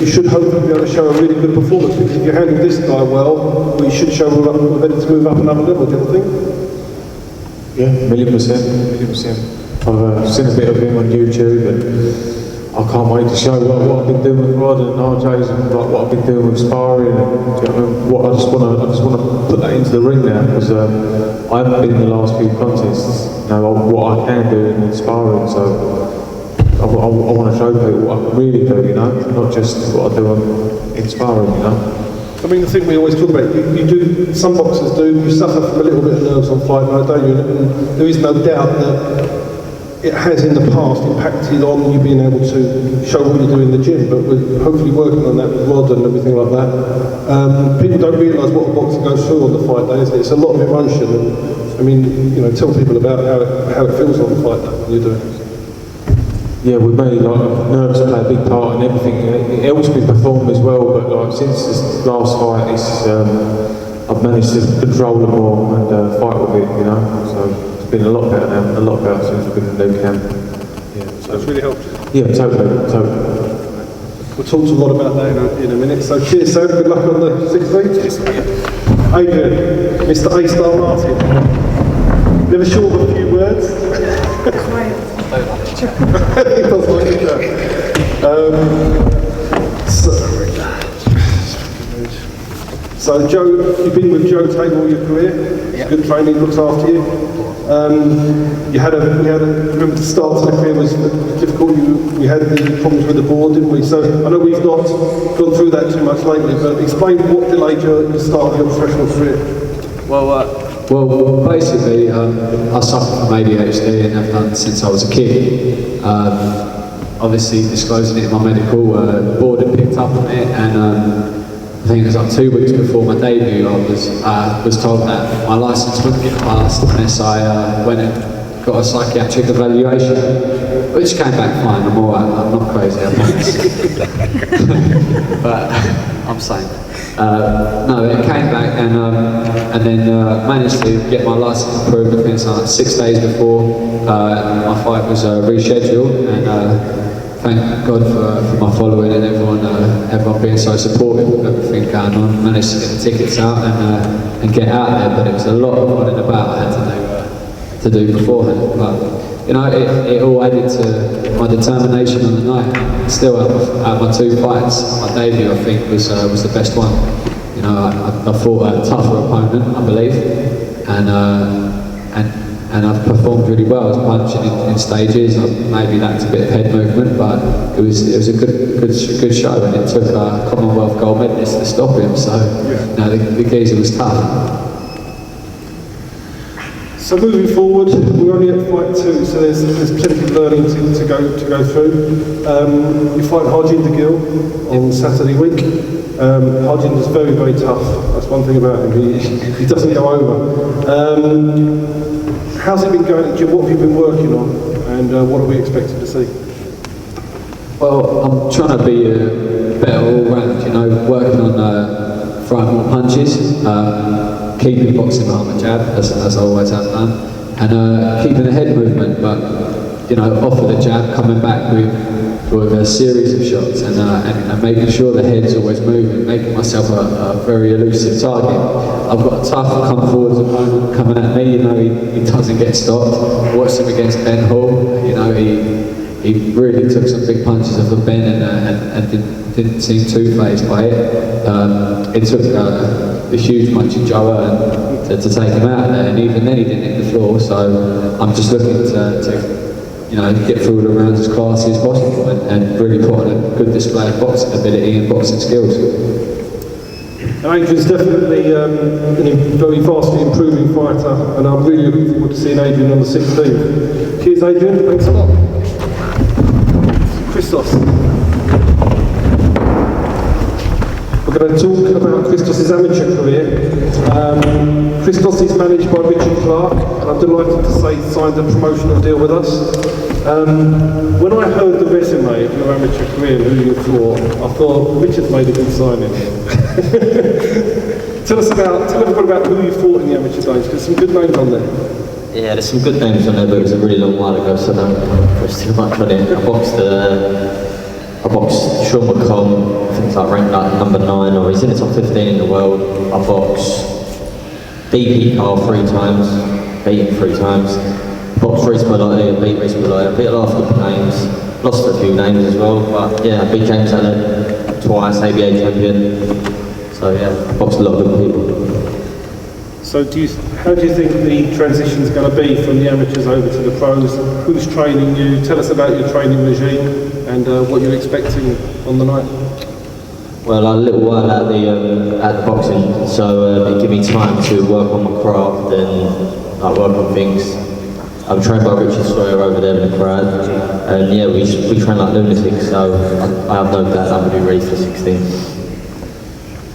we should hopefully be able to show a really good performance, because if you handle this guy well, we should show we're ready to move up another level. Do you think? Yeah, 1,000,000%. I've seen a bit of him on YouTube, and I can't wait to show what I've been doing with Rod and RJ's, and what I've been doing with sparring, and I just want to put that into the ring now, because I haven't been in the last few contests. What I can do in sparring, so I want to show people what I can really do, not just what I do in sparring, I mean, the thing we always talk about, you do, some boxers do, you suffer from a little bit of nerves on fight night, don't you? And there is no doubt that it has in the past impacted on you being able to show what you do in the gym, but we're hopefully working on that with Rod and everything like that. People don't realise what a boxer goes through on the fight day, isn't it? It's a lot of emotion, and I mean, tell people about how it feels on the fight day when you're doing it. Yeah, with me, nerves play a big part in everything. It helps me perform as well, but since this last fight, I've managed to control it more and fight with it, so it's been a lot better now, a lot better since I've been in the new camp. Yeah, so that's really helped. Yeah, totally. We'll talk a lot about that in a minute, so cheers, Sam, good luck on the 16th. Adrian, Mr. A-Star Martin. Never short of a few words. He doesn't like it, so Joe, you've been with Joe Taylor all your career. He's a good trainer, he looks after you. Remember the start of the career was difficult. We had the problems with the board, didn't we? So I know we've not gone through that too much lately, but explain what delayed your start of your professional career. Well, basically, I suffer from ADHD and have done since I was a kid. Obviously, disclosing it in my medical, the board had picked up on it, and I think it was like 2 weeks before my debut, I was told that my licence wouldn't get passed unless I went and got a psychiatric evaluation, which came back fine. I'm all right. I'm not crazy, I promise. But I'm sane. No, it came back and then managed to get my licence approved. I think it's like 6 days before my fight was rescheduled, and thank God for my following and everyone being so supportive of everything going on. Managed to get the tickets out and get out there, but it was a lot of running about I had to do beforehand. But you know, it all added to my determination on the night. Still, out of my 2 fights, my debut I think was the best one. You know, I fought a tougher opponent, I believe, and I've performed really well. I was punching in stages. Maybe lacked a bit of head movement, but it was a good show, and it took a Commonwealth gold medalist to stop him. So, you know, the geezer was tough. So moving forward, we're only at fight 2, so there's plenty of learning to go through. You fight Harjinder Gill on Saturday week. Harjinder's very, very tough. That's one thing about him. He doesn't go over. How's it been going, Jim? What have you been working on, and what are we expected to see? Well, I'm trying to be better all round. You know, working on throwing more punches, keeping boxing behind my jab, as I always have done, and keeping the head movement. But you know, off of the jab, coming back with a series of shots, and making sure the head's always moving, making myself a very elusive target. I've got a tough come forwards opponent coming at me. You know, he doesn't get stopped. Watched him against Ben Hall. You know, he really took some big punches off of Ben and didn't seem too fazed by it. It took a huge punch in Joe to take him out there, and even then he didn't hit the floor. So I'm just looking to you know, get through the rounds as classy as possible and really put on a good display of boxing ability and boxing skills. And Adrian's definitely a very vastly improving fighter, and I'm really looking forward to seeing Adrian on the 16th. Cheers, Adrian. Thanks a lot. Christos. We're going to talk about Christos' amateur career. Christos is managed by Richard Clark, and I'm delighted to say he signed a promotional deal with us. When I heard the resume of your amateur career and who you fought, I thought Richard's made a good signing. Tell everyone about who you fought in the amateur days, because some good names on there. Yeah, there's some good names on there, but it was a really long while ago, so don't press too much on it. I boxed Sean McComb, I think he's like ranked like number 9, or he's in the top 15 in the world. I boxed DP Carl 3 times, beat him 3 times. Boxed Reece Malloy, beat Reece Malloy, beat a lot of good names, lost a few names as well, but yeah, I beat James Allen twice, ABA champion. So yeah, boxed a lot of good people. So how do you think the transition is going to be from the amateurs over to the pros? Who's training you? Tell us about your training regime and what you're expecting on the night. Well, I'm a little while at the boxing, so it gave me time to work on my craft and work on things. I'm trained by Richard Sawyer over there in the crowd, and yeah, we train like lunatics, so I have no doubt I'm going to be ready for 16.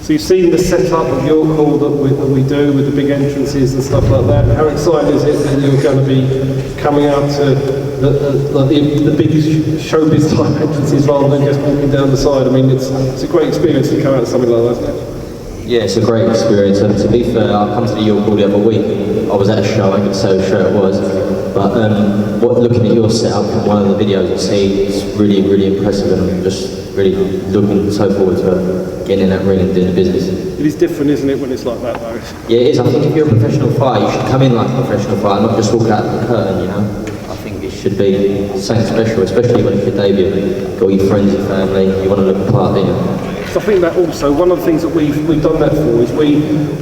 So you've seen the setup of your call that we do with the big entrances and stuff like that. How exciting is it that you're going to be coming out to the big showbiz type entrances rather than just walking down the side? I mean, it's a great experience to come out to something like that, isn't it? Yeah, it's a great experience, and to be fair, I come to the York Hall the other week. I was at a show, I could say what show it was, but looking at your setup in one of the videos I see, it's really, really impressive, and I'm just really looking so forward to getting in that ring and doing the business. It is different, isn't it, when it's like that, though? Yeah, it is. I think if you're a professional fighter, you should come in like a professional fighter, not just walk out the curtain, you know? I think it should be something special, especially when it's your debut. You've got your friends, your family, you want to look the part, don't you? So I think that also, one of the things that we've done that for is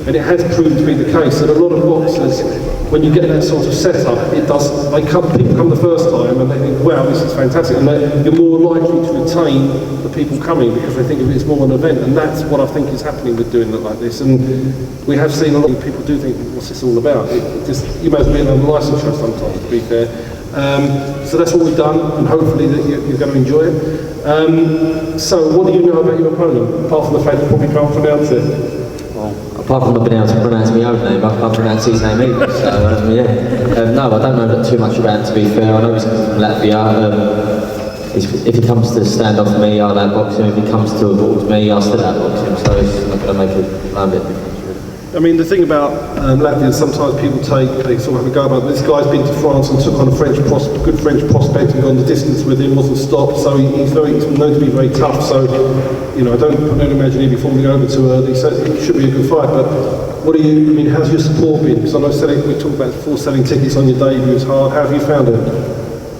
and it has proved to be the case, that a lot of boxers, when you get that sort of setup, people come the first time and they think, wow, this is fantastic, and you're more likely to retain the people coming because they think of it as more an event, and that's what I think is happening with doing it like this. And we have seen a lot of people do think, what's this all about? You may as well be in a licensure sometimes, to be fair. So that's what we've done, and hopefully that you're going to enjoy it. So what do you know about your opponent, apart from the fact that you probably can't pronounce it? Apart from not being able to pronounce my own name, I can't pronounce his name either, so yeah. No, I don't know too much about him, to be fair. I know he's from Latvia. If he comes to stand off me, I'll outbox him. If he comes towards me, I'll still outbox him, so it's not going to make a bit of difference. I mean, the thing about Latvia, sometimes people they sort of have a go about, this guy's been to France and took on a good French prospect and gone the distance with him, wasn't stopped, so he's known to be very tough, so, you know, I don't imagine he'd be falling over too early, so it should be a good fight, but how's your support been? Because I know we talked about before, selling tickets on your debut was hard. How have you found it?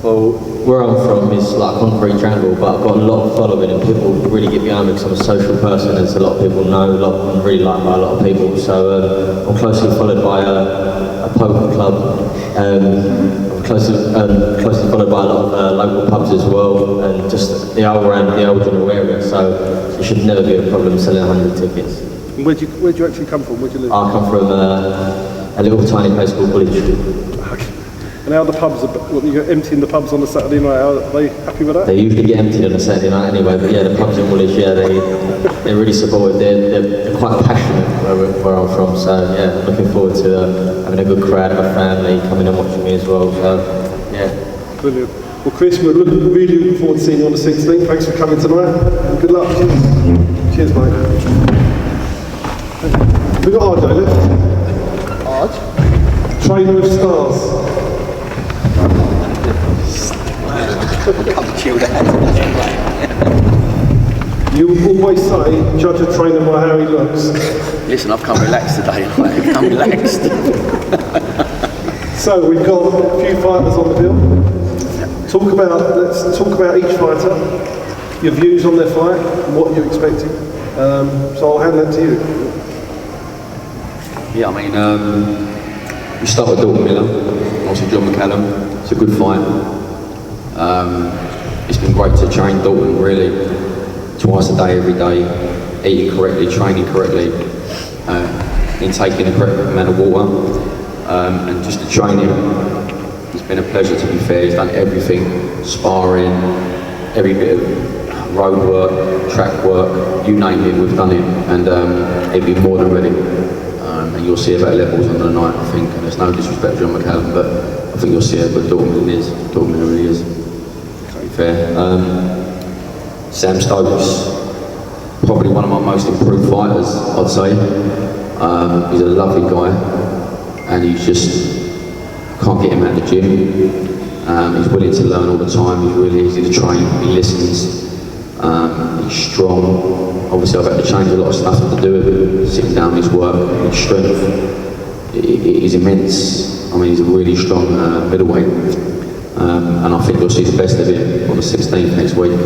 Well, where I'm from is like a concrete jungle, but I've got a lot of following and people really get behind me because I'm a social person, as a lot of people know. I'm really liked by a lot of people, so I'm closely followed by a poker club. I'm closely followed by a lot of local pubs as well, and just the whole around the old general area, so it should never be a problem selling 100 tickets. And where do you actually come from? Where do you live? I come from a little tiny place called Woolwich. And how the pubs, you're emptying the pubs on a Saturday night, are they happy with that? They usually get emptied on a Saturday night anyway, but yeah, the pubs in Woolwich, yeah, they're really supportive. They're quite passionate where I'm from, so yeah, I'm looking forward to having a good crowd, my family coming and watching me as well, so yeah. Brilliant. Well, Chris, we're really looking forward to seeing you on the 16th. Thanks for coming tonight, and good luck. Cheers, mate. We've got Arjo left. Arj? Trainer of Stars. You always say, judge a trainer by how he looks. Listen, I've come relaxed today. I'm relaxed. So we've got a few fighters on the bill. Let's talk about each fighter, your views on their fight, and what you're expecting. So I'll hand that to you. Yeah, I mean, we start with Dalton Miller, also John McCallum. It's a good fight. It's been great to train Dalton really twice a day, every day, eating correctly, training correctly, intaking the correct amount of water, and just the training. It's been a pleasure, to be fair. He's done everything, sparring, every bit of road work, track work, you name it, we've done it, and he'd be more than ready. And you'll see about levels on the night, I think, and there's no disrespect to John McCallum, but I think you'll see it, but Dalton really is. Fair. Sam Stokes, probably one of my most improved fighters, I'd say. He's a lovely guy, and he's just can't get him out of the gym. He's willing to learn all the time. He's really easy to train. He listens. He's strong. Obviously, I've had to change a lot of stuff to do with him. Sitting down, his work, his strength is immense. I mean, he's a really strong middleweight. And I think you'll see the best of him on the 16th next week.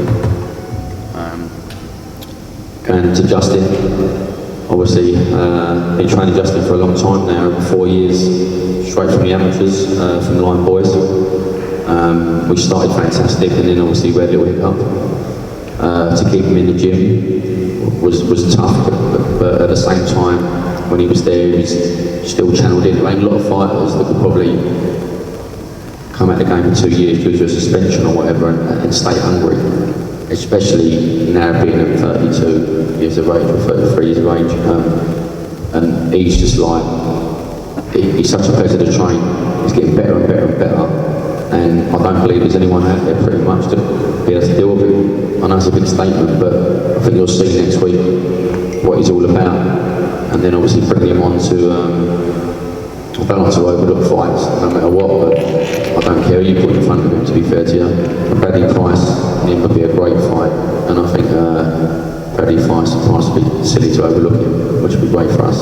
And to Justin, obviously, been training Justin for a long time now, over 4 years, straight from the amateurs, from the Line Boys. We started fantastic, and then obviously we had a little hiccup. To keep him in the gym was tough, but at the same time, when he was there, he was still channeled in. There ain't a lot of fighters that could probably come out of the game for 2 years due to a suspension or whatever and stay hungry, especially now being at 32 years of age or 33 years of age. And he's just like, he's such a pleasure to train. He's getting better and better and better, and I don't believe there's anyone out there pretty much to be able to deal with him. I know it's a big statement, but I think you'll see next week what he's all about, and then obviously bring him on to I don't like to overlook fights, no matter what, but I don't care who you put in front of him, to be fair to you. Bradley Price, it would be a great fight, and I think Bradley Price would be silly to overlook him, which would be great for us.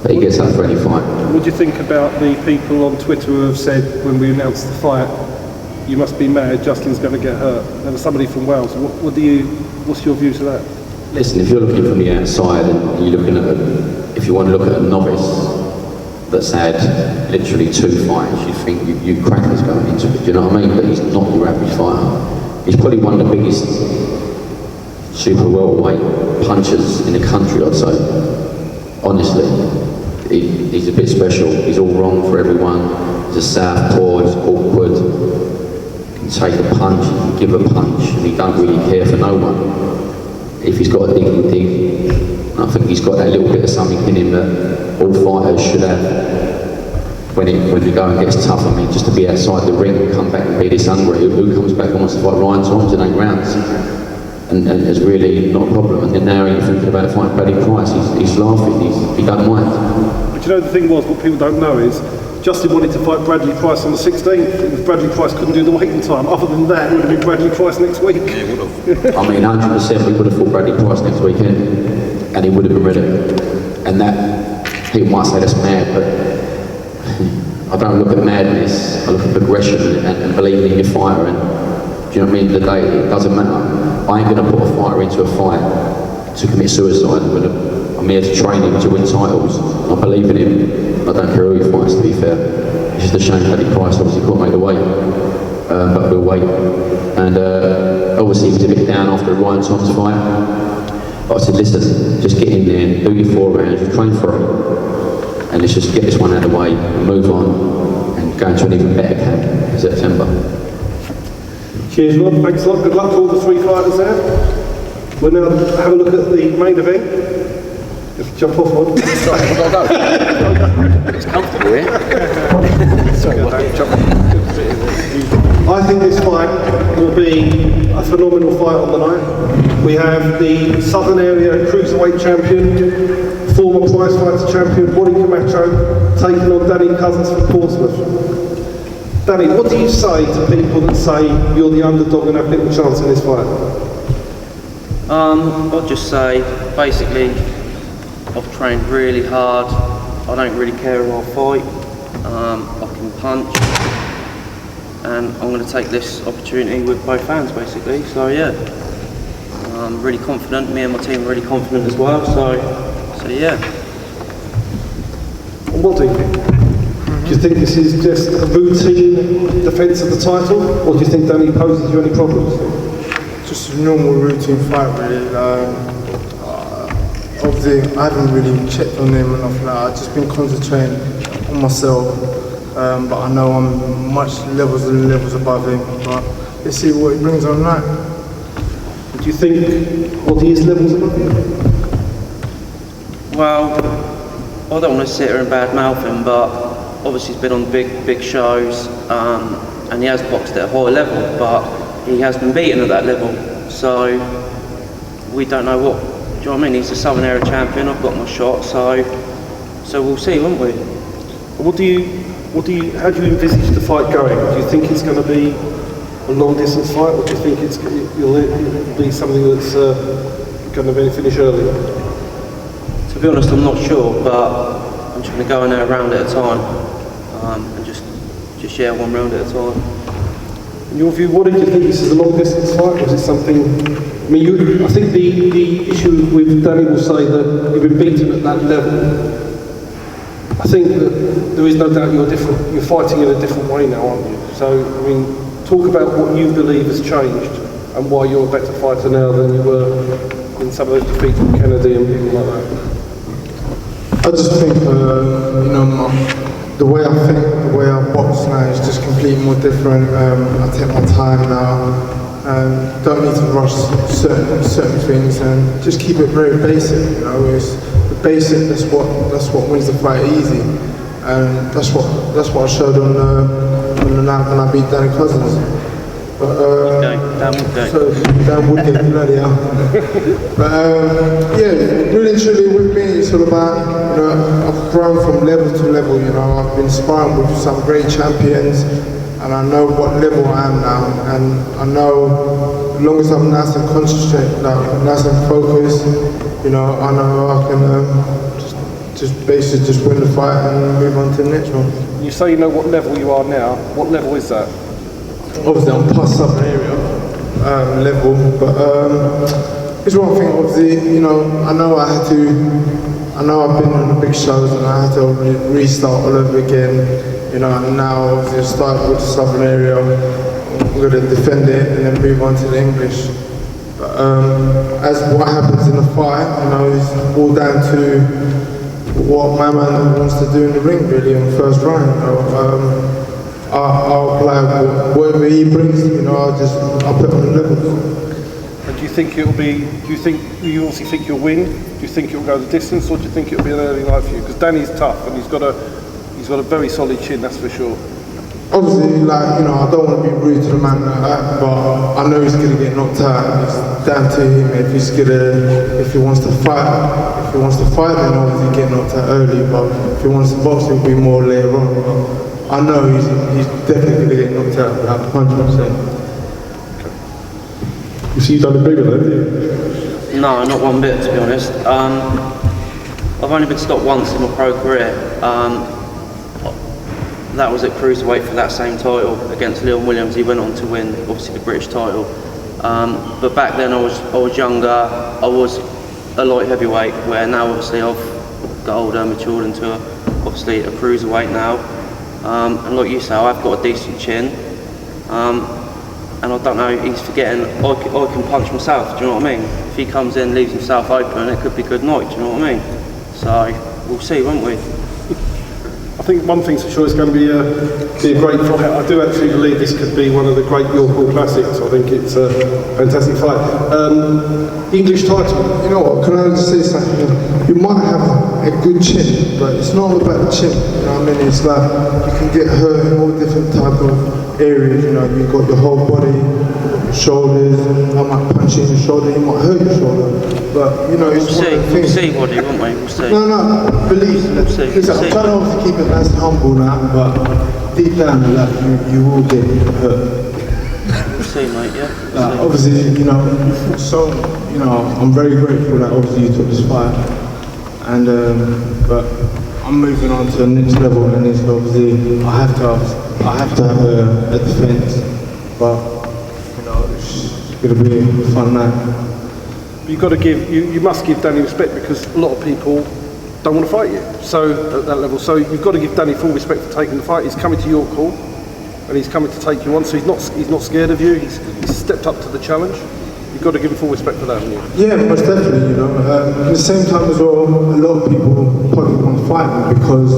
But he gets up for any fight. What do you think about the people on Twitter who have said, when we announced the fight, you must be mad, Justin's going to get hurt? There was somebody from Wales. What's your view to that? Listen, if you're looking from the outside and you're looking at, if you want to look at a novice that's had literally 2 fights, you think you crackers going into it, do you know what I mean? But he's not your average fighter. He's probably one of the biggest super welterweight punchers in the country, I'd say. Honestly, he's a bit special. He's all wrong for everyone. He's a southpaw, he's awkward. He can take a punch, he can give a punch, and he don't really care for no one. If he's got a dig, he'll dig. And I think he's got that little bit of something in him that all fighters should have when the going gets tough. I mean, just to be outside the ring and come back and be this hungry. Who comes back and wants to fight Ryan Toms in 8 rounds? And it's really not a problem. And then now you're thinking about fighting Paddy Price. He's laughing. He don't mind. But you know, the thing was, what people don't know is, Justin wanted to fight Bradley Price on the 16th. If Bradley Price couldn't do the waiting time, other than that, it would have been Bradley Price next week. Yeah, it would have. I mean, 100% we would have fought Bradley Price next weekend, and he would have been ready. And that, people might say that's mad, but I don't look at madness. I look at progression and believing in your fighter. And do you know what I mean? The day, it doesn't matter. I ain't going to put a fighter into a fight to commit suicide. I'm here to train him to win titles. I believe in him. I don't care who he fights, to be fair. It's just a shame Paddy Price obviously couldn't make the weight. But we'll wait. And obviously he was a bit down after Ryan Toms fight. But I said, listen, just get in there, do your 4 rounds, you train for it. And let's just get this one out of the way, move on, and go into an even better camp in September. Cheers, Rob. Thanks a lot. Good luck to all the 3 fighters there. We'll now have a look at the main event. Just jump off one. It's comfortable here. I think this fight will be a phenomenal fight on the night. We have the Southern Area Cruiserweight Champion, former prize fighter champion, Bonnie Camacho, taking on Danny Cousins from Portsmouth. Danny, what do you say to people that say you're the underdog and have little chance in this fight? I'll just say, basically, I've trained really hard. I don't really care who I fight. I can punch, and I'm going to take this opportunity with both hands, basically. So yeah, I'm really confident. Me and my team are really confident as well. So yeah. And what do you think? Do you think this is just a routine defence of the title, or do you think Danny poses you any problems? Just a normal routine fight, really. Obviously, I haven't really checked on him enough now. I've just been concentrating on myself, but I know I'm much levels above him. But let's see what he brings on night. Do you think he is levels above you? Well, I don't want to sit here and badmouth him, but obviously he's been on big shows, and he has boxed at a high level, but he has been beaten at that level. So we don't know what. Do you know what I mean? He's a Southern Area champion. I've got my shot, so we'll see, won't we? How do you envisage the fight going? Do you think it's going to be a long distance fight, or do you think it'll be something that's going to be finish early? To be honest, I'm not sure, but I'm just going to go in there a round at a time, and just share 1 round at a time. In your view, what did you think? This is a long distance fight? Was it something? I mean, I think the issue with Danny will say that you've been beaten at that level. I think that there is no doubt you're fighting in a different way now, aren't you? So, I mean, talk about what you believe has changed and why you're a better fighter now than you were in some of those defeats with Kennedy and people like that. I just think, the way I think, the way I box now is just completely more different. I take my time now. Don't need to rush certain things, and just keep it very basic. It's the basic. That's what wins the fight easy, and that's what I showed on the night when I beat Danny Cousins. But Dan Woodgate, bloody hell. But yeah, really and truly with me, it's all about I've grown from level to level. I've been sparring with some great champions. And I know what level I am now, and I know as long as I'm nice and concentrated, nice and focused, I know I can just basically just win the fight and move on to the next one. You say you know what level you are now. What level is that? Obviously I'm past Southern Area level, but it's one thing, obviously, you know, I know I've been on the big shows and I had to restart all over again, you know, and now obviously I start with the Southern area, we're going to defend it and then move on to the English. But as what happens in the fight, you know, it's all down to what my man wants to do in the ring, really, in the first round. You know, I'll apply whatever he brings, you know, I'll put on the level. And do you think you obviously think you'll win? Do you think you'll go the distance, or do you think it'll be an early night for you? Because Danny's tough and he's got a very solid chin, that's for sure. Obviously, like, you know, I don't want to be rude to the man like that, but I know he's going to get knocked out. It's down to him if he wants to fight. If he wants to fight, then obviously get knocked out early, but if he wants to box, it'll be more later on. But I know he's definitely going to get knocked out, like 100%. You see, you've done a bigger, haven't you? No, not one bit, to be honest. I've only been stopped once in my pro career. That was at cruiserweight for that same title against Leon Williams. He went on to win, obviously, the British title. But back then I was younger. I was a light heavyweight, where now obviously I've got older, matured into obviously a cruiserweight now. And like you say, I've got a decent chin. And I don't know, he's forgetting I can punch myself, do you know what I mean? If he comes in, leaves himself open, it could be good night, do you know what I mean? So, we'll see, won't we? I think one thing's for sure, it's going to be a great fight. I do actually believe this could be one of the great York Hall Classics. I think it's a fantastic fight. English title. You know what, can I just say something? You might have a good chin, but it's not all about the chin, you know what I mean? It's like, you can get hurt in all different type of areas, you know, you've got your whole body, your shoulders, I might punch you in your shoulder, you might hurt your shoulder, but, you know, it's one of the things. We'll see, Waddy, won't we? We'll see. No, believe me. Listen, I'm trying to obviously keep it nice and humble now, but deep down, like, you will get hurt. We'll see, mate, yeah. Obviously, you know, so, you know, I'm very grateful that obviously you took this fight, and, but I'm moving on to the next level, and it's obviously, I have to have a defense, but, you know, it's going to be a fun night. You've got to you must give Danny respect, because a lot of people don't want to fight you. So at that level, so you've got to give Danny full respect for taking the fight. He's coming to York Hall, and he's coming to take you on. So he's not scared of you. He's stepped up to the challenge. You've got to give him full respect for that, haven't you? Yeah, most definitely. You know, at the same time as well, a lot of people probably want to fight me because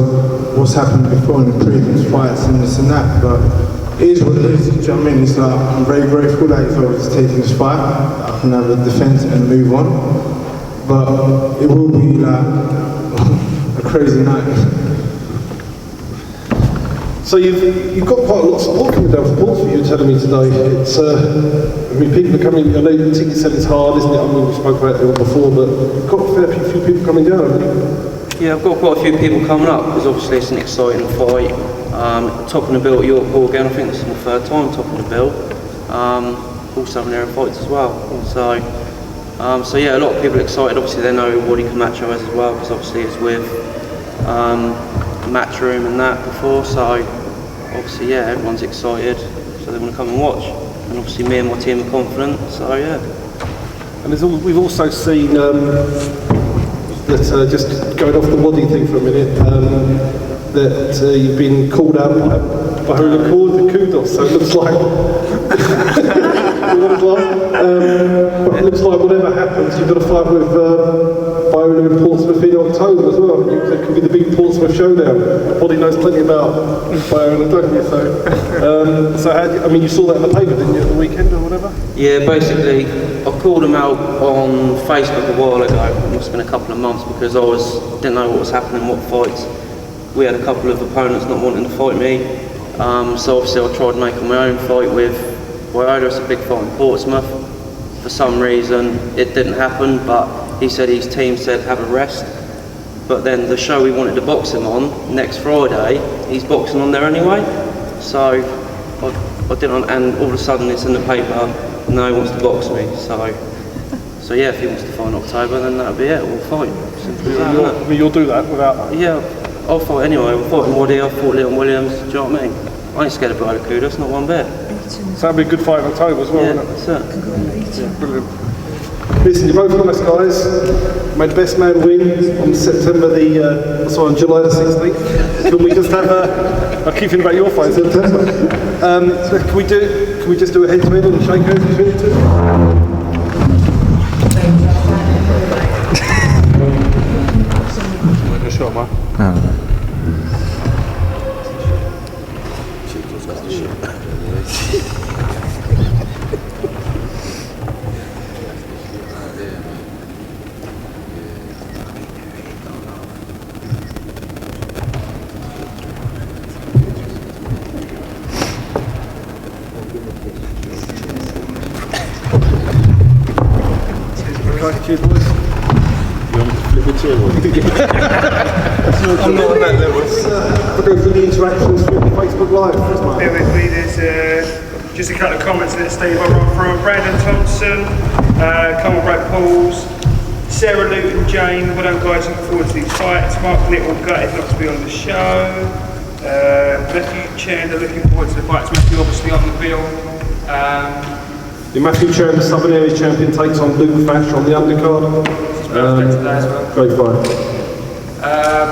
what's happened before in the previous fights and this and that. But it is what it is. Do you know what I mean? It's like, I'm very grateful that if I was taking this fight, I can have a defense and move on. But it will be like a crazy night. So you've got quite a lot of support coming down from Portsmouth, you were telling me today. It's, I mean, people are coming, I know the ticket selling hard, isn't it? I mean, we spoke about it all before, but you've got a fair few people coming down, haven't you? Yeah, I've got quite a few people coming up, because obviously it's an exciting fight. Topping the bill at York Hall again, I think this is my third time topping the bill. All Southern area fights as well. So yeah, a lot of people are excited. Obviously they know what he can match us as well, because obviously it's with Matchroom and that before, so obviously yeah, everyone's excited, so they want to come and watch, and obviously me and my team are confident, so yeah. And we've also seen that, just going off the Waddy thing for a minute, that you've been called out by the kudos, so it looks like it looks like whatever happens, you've got to fight with Viola in Portsmouth in October as well. It could be the big Portsmouth showdown. Waddy knows plenty about Viola, don't you? So I mean, you saw that in the paper, didn't you, at the weekend or whatever? Yeah, basically, I called him out on Facebook a while ago. It must have been a couple of months, because I didn't know what was happening, what fights. We had a couple of opponents not wanting to fight me, so obviously I tried making my own fight with Viola. It's a big fight in Portsmouth. For some reason it didn't happen, but he said his team said have a rest. But then the show we wanted to box him on next Friday, he's boxing on there anyway. So I didn't, and all of a sudden it's in the paper, no, he wants to box me. So yeah, if he wants to fight in October, then that'll be it, we'll fight. Simple as that. You'll do that without... Yeah, I'll fight anyway. I'll fight Waddy, I'll fight Leon Williams, do you know what I mean? I ain't scared of Viola Kudos, not one bit. So that'll be a good fight in October as well, yeah, won't it? That's it. Yeah, brilliant. Listen, you're both nice guys. Made the best man win on on July the 16th. Can we just have I keep thinking about your fight, September. So can we just do a head-to-head and shake hands between the two? Sure, man. Cheers, boys. You want me to flip a chair or I'm not on that level. We'll go through the interactions through Facebook Live. Bear with me, there's just a couple of comments that Steve I run through. Brandon Thompson, Carl Brad Pauls, Sarah Luton, Jane, well done guys, looking forward to these fights. Mark Little, gutted not to be on the show. Matthew Chandler, looking forward to the fights. Matthew obviously on the bill. Matthew Chandler, Southern Area Champion, takes on Luke Thatch on the undercard. Today as well. Great fight.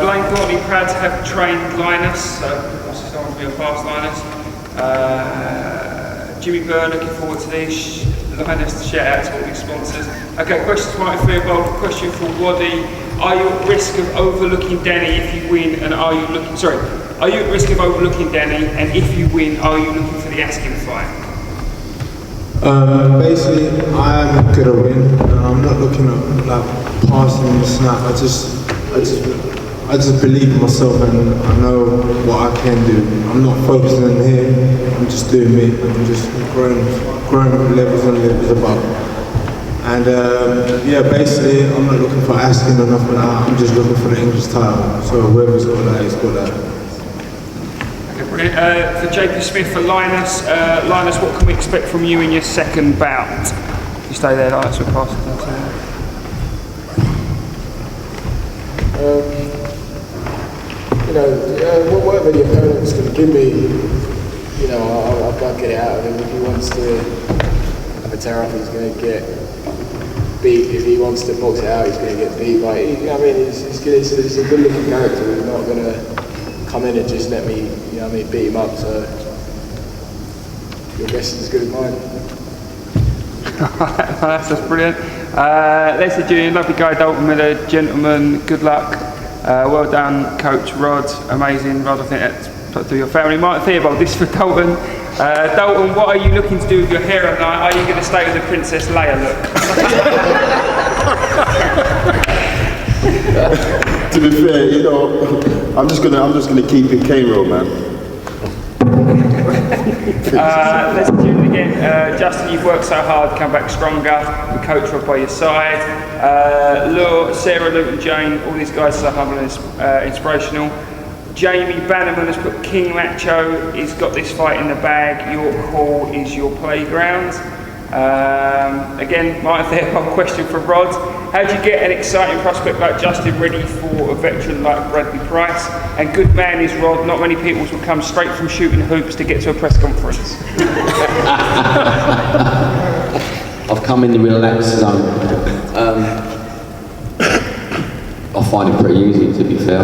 Blaine Courtney, proud to have trained Linus, so obviously someone to be a fast Linus. Jimmy Byrne, looking forward to this. Linus, shout out to all these sponsors. Okay, question to Martin Fairbold, question for Waddy. Are you at risk of overlooking Danny if you win, and are you at risk of overlooking Danny, and if you win, are you looking for the Askin fight? Basically, I am good at win. I'm not looking at like passing the snap. I just believe in myself and I know what I can do. I'm not focusing on here. I'm just doing me. I'm just growing levels and levels above. And yeah, basically, I'm not looking for asking or nothing like that. I'm just looking for the English title. So whoever's got that, he's got that. For JP Smith, for Linus, Linus, what can we expect from you in your second bout? If you stay there, Linus, we'll pass it down to you. Whatever the opponent's going to give me, I'll get it out of him. If he wants to have a tear up, he's going to get beat. If he wants to box it out, he's going to get beat. Like, he's a good looking character. He's not going to come in and just let me, beat him up. So your guess is as good as mine. That's brilliant. Leslie Junior, lovely guy, Dalton Miller, gentlemen, good luck. Well done, Coach Rod. Amazing, Rod. I think that's put through your family. Martin Theobald, this for Dalton. Dalton, what are you looking to do with your hair at night? Are you going to stay with the Princess Leia look? To be fair, I'm just gonna keep it K-Roll, man. Let's do it again. Justin, you've worked so hard, come back stronger. The coach Rod by your side. Sarah, Luke and Jane, all these guys are so humble and inspirational. Jamie Bannerman has put King Macho, he's got this fight in the bag. Your call is your playground. Again, Martin Theobald, question for Rod. How do you get an exciting prospect like Justin ready for a veteran like Bradley Price? And good man is Rod, not many people will come straight from shooting hoops to get to a press conference. I've come in the relaxed zone. I find it pretty easy, to be fair.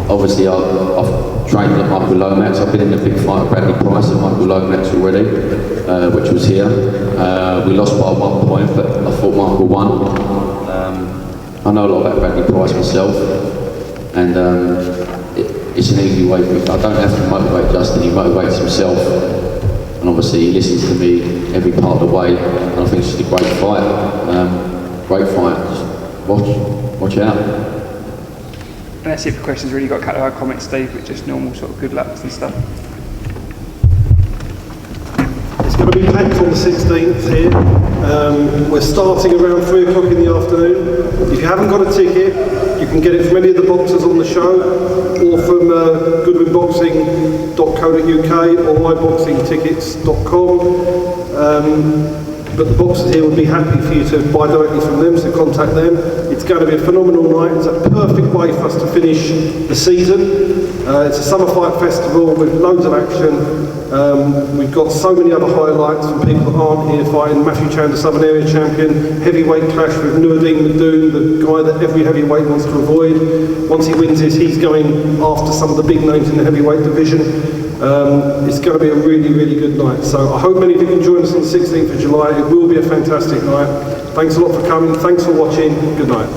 Obviously, I've trained at Michael Lomax. I've been in the big fight of Bradley Price and Michael Lomax already, which was here. We lost by 1 point, but I thought Michael won. I know a lot about Bradley Price myself, and it's an easy way for me. I don't have to motivate Justin, he motivates himself, and obviously he listens to me every part of the way, and I think it's just a great fight. Great fight. Just watch out. And that's it for questions. Really got a couple of comments, Steve, but just normal sort of good lucks and stuff. It's going to be packed on the 16th here. We're starting around 3 o'clock in the afternoon. If you haven't got a ticket, you can get it from any of the boxers on the show, or from goodwinboxing.co.uk or myboxingtickets.com. but the boxers here would be happy for you to buy directly from them, so contact them. It's going to be a phenomenal night. It's a perfect way for us to finish the season. It's a summer fight festival with loads of action. We've got so many other highlights from people that aren't here fighting. Matthew Chandler, Southern Area Champion, heavyweight clash with Nuruddin Madoon, the guy that every heavyweight wants to avoid. Once he wins this, he's going after some of the big names in the heavyweight division. It's going to be a really, really good night. So I hope many of you can join us on the 16th of July. It will be a fantastic night. Thanks a lot for coming. Thanks for watching. Good night.